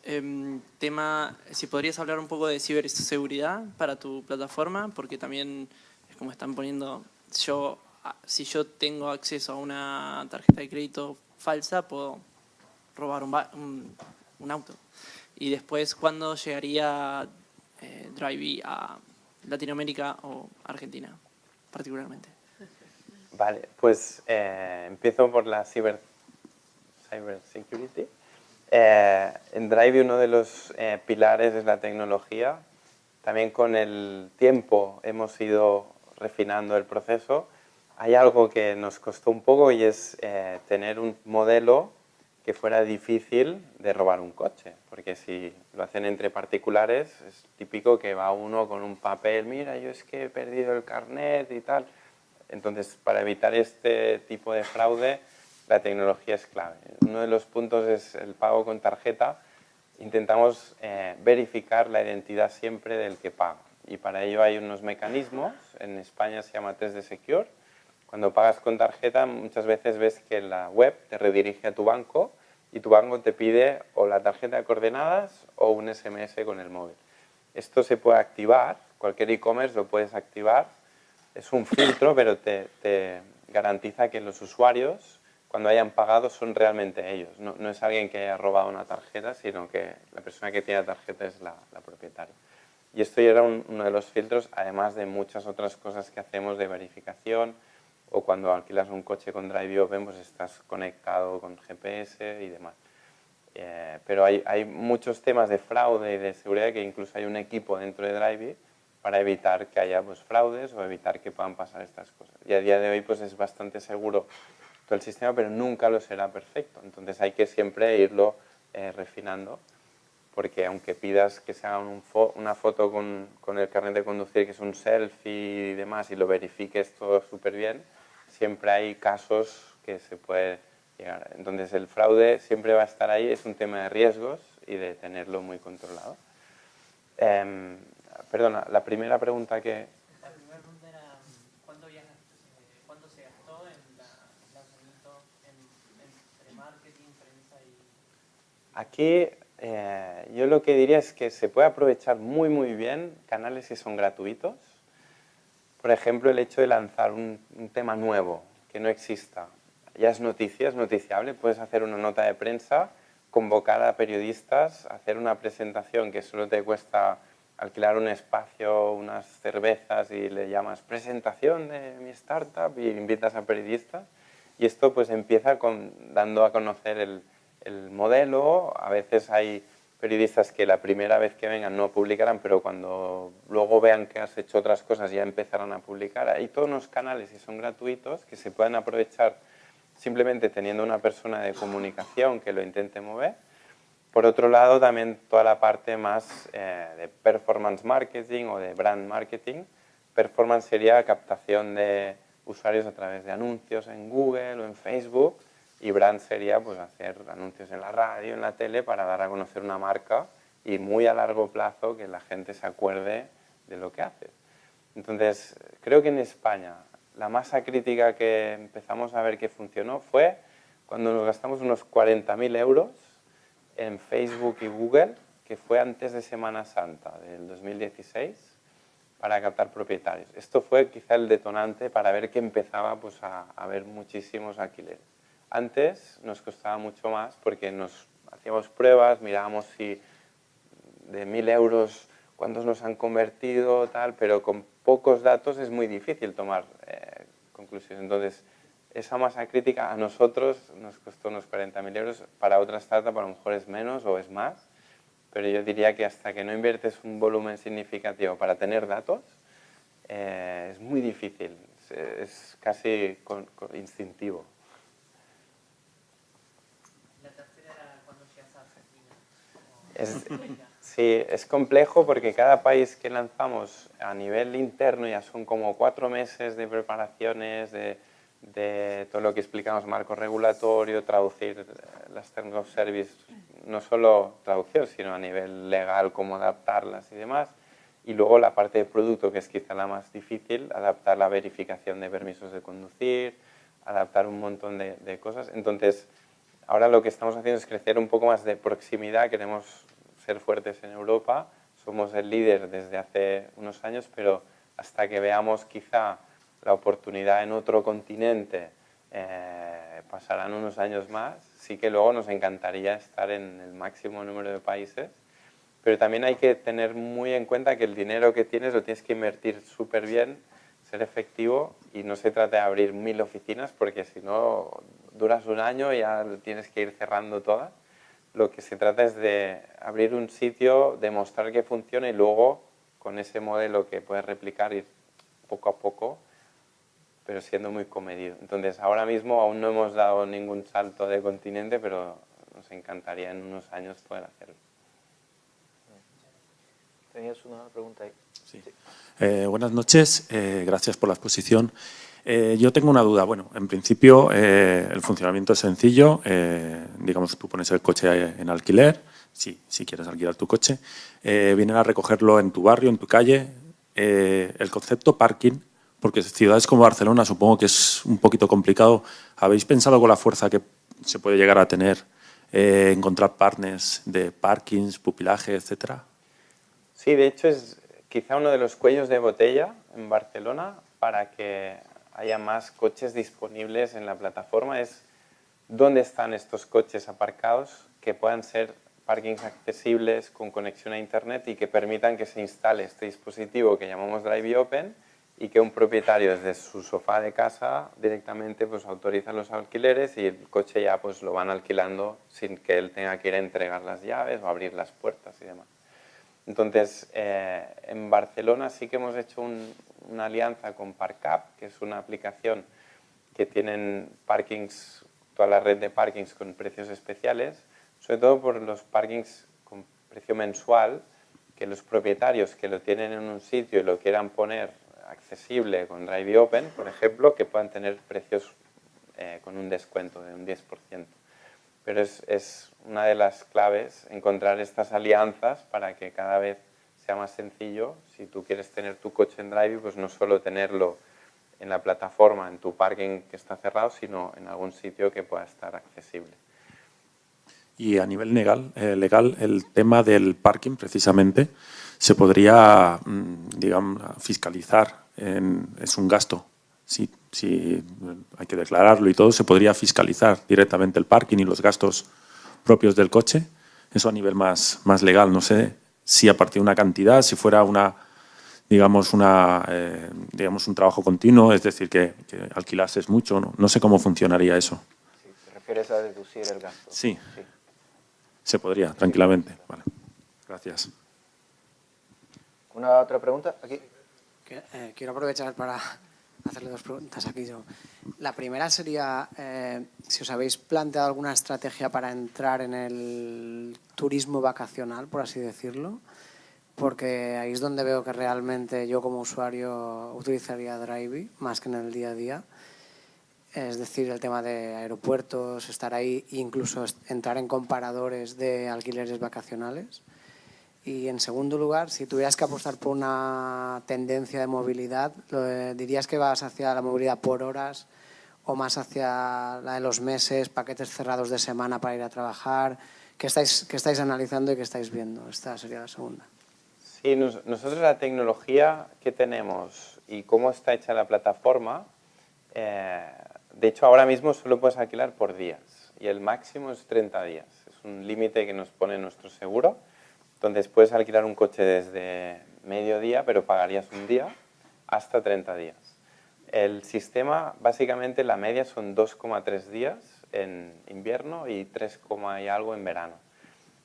tema, si podrías hablar un poco de ciberseguridad para tu plataforma, porque también es como están poniendo, si yo tengo acceso a una tarjeta de crédito falsa, puedo robar un auto. Y después, ¿cuándo llegaría Drivey a Latinoamérica o Argentina, particularmente? Vale, pues empiezo por la cybersecurity. En Drivey uno de los pilares es la tecnología. También con el tiempo hemos ido refinando el proceso. Hay algo que nos costó un poco y es tener un modelo que fuera difícil de robar un coche, porque si lo hacen entre particulares es típico que va uno con un papel, mira, yo es que he perdido el carnet y tal. Entonces, para evitar este tipo de fraude, la tecnología es clave. Uno de los puntos es el pago con tarjeta. Intentamos verificar la identidad siempre del que paga, y para ello hay unos mecanismos. En España se llama Test de Secure. Cuando pagas con tarjeta, muchas veces ves que la web te redirige a tu banco y tu banco te pide o la tarjeta de coordenadas o un SMS con el móvil. Esto se puede activar, cualquier e-commerce lo puedes activar. Es un filtro, pero te garantiza que los usuarios, cuando hayan pagado, son realmente ellos. No es alguien que haya robado una tarjeta, sino que la persona que tiene la tarjeta es la propietaria. Y esto ya era uno de los filtros, además de muchas otras cosas que hacemos de verificación, o cuando alquilas un coche con Drivey Open, pues estás conectado con GPS y demás. Pero hay muchos temas de fraude y de seguridad que incluso hay un equipo dentro de Drivey para evitar que haya pues, fraudes o evitar que puedan pasar estas cosas. Y a día de hoy pues, es bastante seguro todo el sistema, pero nunca lo será perfecto. Entonces hay que siempre irlo refinando, porque aunque pidas que se haga una foto con el carnet de conducir, que es un selfie y demás, y lo verifiques todo súper bien, siempre hay casos que se puede llegar. Entonces el fraude siempre va a estar ahí, es un tema de riesgos y de tenerlo muy controlado. Perdona, la primera pregunta que... La primera pregunta era ¿cuánto se gastó en el lanzamiento entre marketing, prensa y...? Aquí yo lo que diría es que se puede aprovechar muy bien canales que son gratuitos. Por ejemplo, el hecho de lanzar un tema nuevo que no exista. Ya es noticia, es noticiable. Puedes hacer una nota de prensa, convocar a periodistas, hacer una presentación que solo te cuesta alquilar un espacio, unas cervezas y le llamas presentación de mi startup y invitas a periodistas. Y esto pues empieza dando a conocer el modelo. A veces hay periodistas que la primera vez que vengan no publicarán, pero cuando luego vean que has hecho otras cosas ya empezarán a publicar. Hay todos unos canales que son gratuitos que se pueden aprovechar simplemente teniendo una persona de comunicación que lo intente mover. Por otro lado, también toda la parte más de performance marketing o de brand marketing. Performance sería captación de usuarios a través de anuncios en Google o en Facebook, y brand sería pues, hacer anuncios en la radio, en la tele, para dar a conocer una marca y muy a largo plazo que la gente se acuerde de lo que hace. Entonces, creo que en España la masa crítica que empezamos a ver que funcionó fue cuando nos gastamos unos 40.000 euros en Facebook y Google, que fue antes de Semana Santa del 2016, para captar propietarios. Esto fue quizá el detonante para ver que empezaba pues, a haber muchísimos alquileres. Antes nos costaba mucho más porque nos hacíamos pruebas, mirábamos si de 1.000 euros cuántos nos han convertido, tal, pero con pocos datos es muy difícil tomar conclusiones. Entonces, esa masa crítica a nosotros nos costó unos 40.000 euros, para otra startup a lo mejor es menos o es más, pero yo diría que hasta que no inviertes un volumen significativo para tener datos, es muy difícil, es casi instintivo. La tercera era cuando llegas a Argentina. Sí, es complejo porque cada país que lanzamos a nivel interno ya son como 4 meses de preparaciones, de todo lo que explicamos, marco regulatorio, traducir las terms of service no solo traducción, sino a nivel legal, cómo adaptarlas y demás. Y luego la parte de producto, que es quizá la más difícil, adaptar la verificación de permisos de conducir, adaptar un montón de cosas. Entonces, ahora lo que estamos haciendo es crecer un poco más de proximidad, queremos ser fuertes en Europa, somos el líder desde hace unos años, pero hasta que veamos quizá la oportunidad en otro continente, pasarán unos años más. Sí que luego nos encantaría estar en el máximo número de países, pero también hay que tener muy en cuenta que el dinero que tienes lo tienes que invertir súper bien, ser efectivo, y no se trata de abrir 1000 oficinas, porque si no duras un año y ya tienes que ir cerrando todas. Lo que se trata es de abrir un sitio, demostrar que funciona y luego con ese modelo que puedes replicar ir poco a poco, pero siendo muy comedido. Entonces, ahora mismo aún no hemos dado ningún salto de continente, pero nos encantaría en unos años poder hacerlo. ¿Tenías una pregunta ahí? Sí. Buenas noches, gracias por la exposición. Yo tengo una duda. Bueno, en principio el funcionamiento es sencillo. Digamos, tú pones el coche en alquiler, si quieres alquilar tu coche. Vienen a recogerlo en tu barrio, en tu calle. El concepto parking, porque ciudades como Barcelona supongo que es un poquito complicado. ¿Habéis pensado con la fuerza que se puede llegar a tener encontrar partners de parkings, pupilaje, etcétera? Sí, de hecho es quizá uno de los cuellos de botella en Barcelona para que haya más coches disponibles en la plataforma. Es dónde están estos coches aparcados que puedan ser parkings accesibles con conexión a internet y que permitan que se instale este dispositivo que llamamos Drive Open y que un propietario desde su sofá de casa directamente pues autoriza los alquileres y el coche ya pues lo van alquilando sin que él tenga que ir a entregar las llaves o abrir las puertas y demás. Entonces, en Barcelona sí que hemos hecho una alianza con ParkUp, que es una aplicación que tienen parkings, toda la red de parkings con precios especiales, sobre todo por los parkings con precio mensual, que los propietarios que lo tienen en un sitio y lo quieran poner accesible con Drive Open, por ejemplo, que puedan tener precios con un descuento de un 10%. Pero es una de las claves encontrar estas alianzas para que cada vez sea más sencillo. Si tú quieres tener tu coche en Drive, pues no solo tenerlo en la plataforma, en tu parking que está cerrado, sino en algún sitio que pueda estar accesible. Y a nivel legal, el tema del parking, precisamente, se podría, digamos, fiscalizar. Es un gasto. Si hay que declararlo y todo, se podría fiscalizar directamente el parking y los gastos propios del coche. Eso a nivel más legal. No sé si a partir de una cantidad, si fuera digamos un trabajo continuo, es decir, que alquilases mucho. No sé cómo funcionaría eso. Sí, ¿te refieres a deducir el gasto? Sí. Se podría, tranquilamente. Vale. Gracias. ¿Una otra pregunta? Aquí. Quiero aprovechar para hacerle dos preguntas aquí yo. La primera sería si os habéis planteado alguna estrategia para entrar en el turismo vacacional, por así decirlo, porque ahí es donde veo que realmente yo como usuario utilizaría Drivey más que en el día a día. Es decir, el tema de aeropuertos, estar ahí e incluso entrar en comparadores de alquileres vacacionales. Y en segundo lugar, si tuvieras que apostar por una tendencia de movilidad, ¿dirías que vas hacia la movilidad por horas o más hacia la de los meses, paquetes cerrados de semana para ir a trabajar? ¿Qué estáis analizando y qué estáis viendo? Esta sería la segunda. Sí, nosotros la tecnología que tenemos y cómo está hecha la plataforma, de hecho ahora mismo solo puedes alquilar por días y el máximo es 30 días. Es un límite que nos pone nuestro seguro. Entonces puedes alquilar un coche desde mediodía, pero pagarías un día, hasta 30 días. El sistema, básicamente, la media son 2,3 días en invierno y 3, y algo en verano.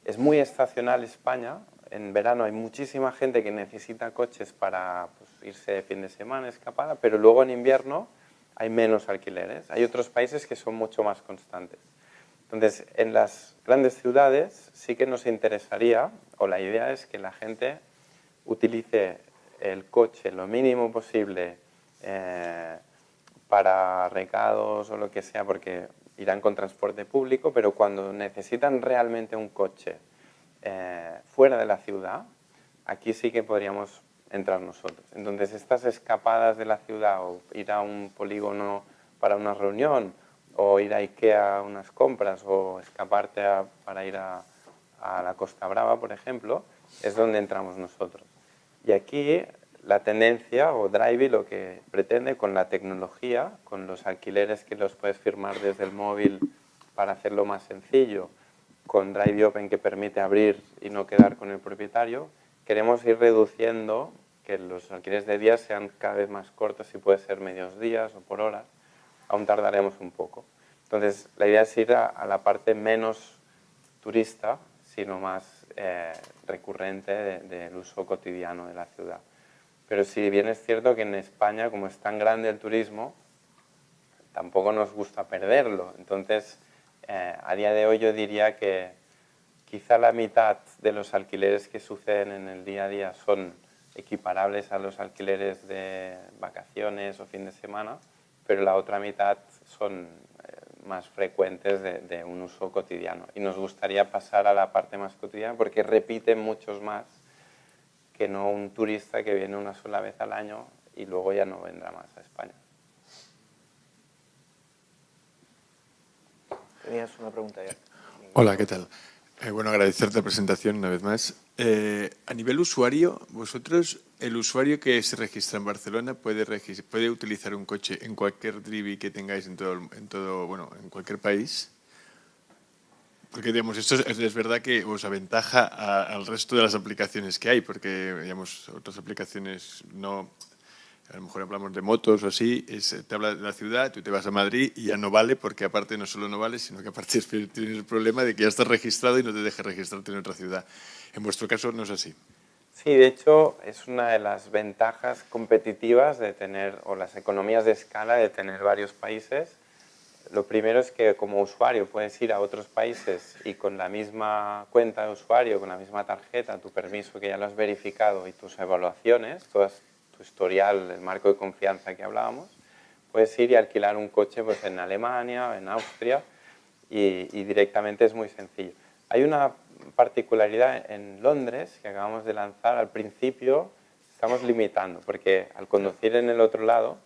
Es muy estacional España. En verano hay muchísima gente que necesita coches para irse de fin de semana, escapada, pero luego en invierno hay menos alquileres. Hay otros países que son mucho más constantes. Entonces, en las grandes ciudades sí que nos interesaría, o la idea es que la gente utilice el coche lo mínimo posible para recados o lo que sea, porque irán con transporte público, pero cuando necesitan realmente un coche fuera de la ciudad, aquí sí que podríamos entrar nosotros. Entonces, estas escapadas de la ciudad o ir a un polígono para una reunión o ir a Ikea a unas compras o escaparte para ir a la Costa Brava, por ejemplo, es donde entramos nosotros. Y aquí la tendencia, o Drivey, lo que pretende con la tecnología, con los alquileres que los puedes firmar desde el móvil para hacerlo más sencillo, con Drivey Open que permite abrir y no quedar con el propietario, queremos ir reduciendo que los alquileres de días sean cada vez más cortos, si puede ser medios días o por horas, aún tardaremos un poco. Entonces, la idea es ir a la parte menos turista, sino más recurrente del uso cotidiano de la ciudad. Pero si bien es cierto que en España, como es tan grande el turismo, tampoco nos gusta perderlo. Entonces, a día de hoy yo diría que quizá la mitad de los alquileres que suceden en el día a día son equiparables a los alquileres de vacaciones o fin de semana, pero la otra mitad son más frecuentes de un uso cotidiano. Y nos gustaría pasar a la parte más cotidiana porque repiten muchos más que no un turista que viene una sola vez al año y luego ya no vendrá más a España. Tenías una pregunta ya. Hola, ¿qué tal? Bueno, agradecerte la presentación una vez más. A nivel usuario, vosotros, el usuario que se registra en Barcelona puede utilizar un coche en cualquier Drivey que tengáis en cualquier país. Porque, digamos, esto es verdad que os aventaja al resto de las aplicaciones que hay, porque, digamos, otras aplicaciones no... A lo mejor hablamos de motos o así, te habla de la ciudad, tú te vas a Madrid y ya no vale, porque aparte no solo no vale, sino que aparte tienes el problema de que ya estás registrado y no te deja registrarte en otra ciudad. En vuestro caso no es así. Sí, de hecho es una de las ventajas competitivas de tener, o las economías de escala de tener varios países. Lo primero es que como usuario puedes ir a otros países y con la misma cuenta de usuario, con la misma tarjeta, tu permiso que ya lo has verificado y tus evaluaciones, todas tu historial, el marco de confianza que hablábamos, puedes ir y alquilar un coche pues, en Alemania, en Austria, y directamente es muy sencillo. Hay una particularidad en Londres que acabamos de lanzar. Al principio estamos limitando, porque al conducir en el otro lado,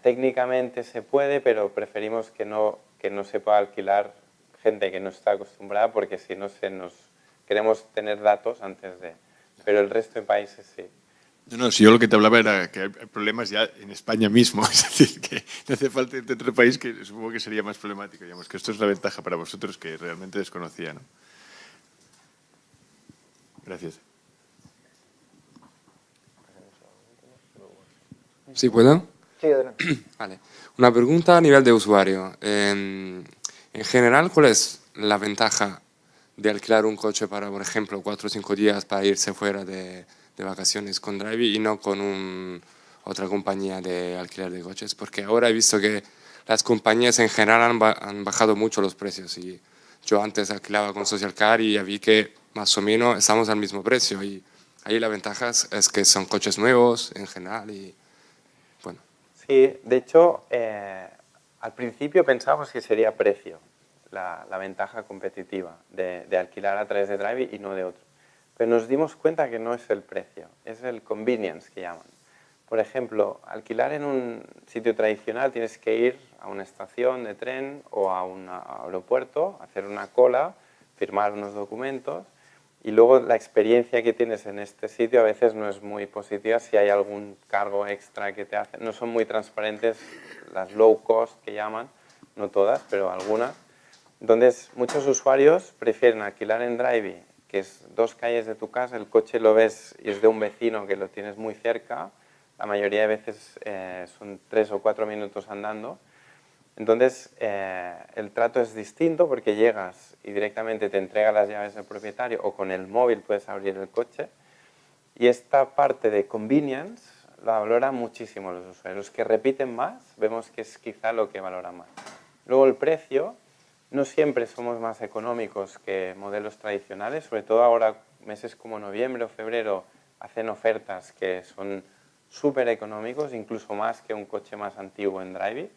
técnicamente se puede, pero preferimos que no se pueda alquilar gente que no está acostumbrada, porque si no queremos tener datos antes de... Pero el resto de países sí. No, si yo lo que te hablaba era que hay problemas ya en España mismo, es decir, que no hace falta irte a otro país, que supongo que sería más problemático. Digamos que esto es la ventaja para vosotros que realmente desconocía, ¿no? Gracias. ¿Sí puedo? Sí, adelante. Vale. Una pregunta a nivel de usuario. En general, ¿cuál es la ventaja de alquilar un coche para, por ejemplo, 4 o 5 días para irse fuera de vacaciones con Drivey y no con otra compañía de alquiler de coches? Porque ahora he visto que las compañías en general han bajado mucho los precios y yo antes alquilaba con Social Car y ya vi que más o menos estamos al mismo precio y ahí la ventaja es que son coches nuevos en general y bueno. Sí, de hecho, al principio pensábamos que sería precio la ventaja competitiva de alquilar a través de Drivey y no de otro. Pero nos dimos cuenta que no es el precio, es el convenience que llaman. Por ejemplo, alquilar en un sitio tradicional tienes que ir a una estación de tren o a un aeropuerto, hacer una cola, firmar unos documentos y luego la experiencia que tienes en este sitio a veces no es muy positiva si hay algún cargo extra que te hacen. No son muy transparentes las low cost que llaman, no todas, pero algunas. Entonces, muchos usuarios prefieren alquilar en Drivey, que es 2 calles de tu casa, el coche lo ves y es de un vecino que lo tienes muy cerca, la mayoría de veces son 3 o 4 minutos andando. Entonces, el trato es distinto porque llegas y directamente te entrega las llaves del propietario o con el móvil puedes abrir el coche. Y esta parte de convenience la valoran muchísimo los usuarios. Los que repiten más, vemos que es quizá lo que valoran más. Luego el precio, no siempre somos más económicos que modelos tradicionales, sobre todo ahora, meses como noviembre o febrero, hacen ofertas que son súper económicos, incluso más que un coche más antiguo en Drivey.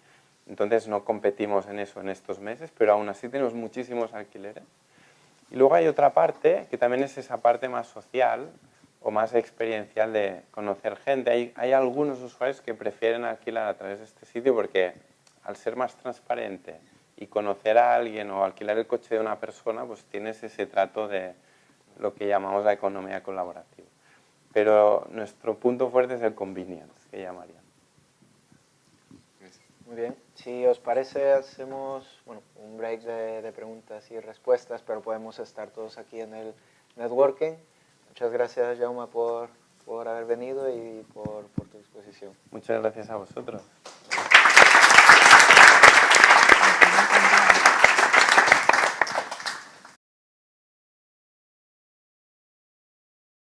Entonces no competimos en eso en estos meses, pero aún así tenemos muchísimos alquileres. Y luego hay otra parte, que también es esa parte más social o más experiencial de conocer gente. Hay algunos usuarios que prefieren alquilar a través de este sitio porque al ser más transparente y conocer a alguien o alquilar el coche de una persona, pues tienes ese trato de lo que llamamos la economía colaborativa. Pero nuestro punto fuerte es el convenience, que llamarían. Muy bien, si os parece hacemos un break de preguntas y respuestas, pero podemos estar todos aquí en el networking. Muchas gracias, Jaume, por haber venido y por tu disposición. Muchas gracias a vosotros.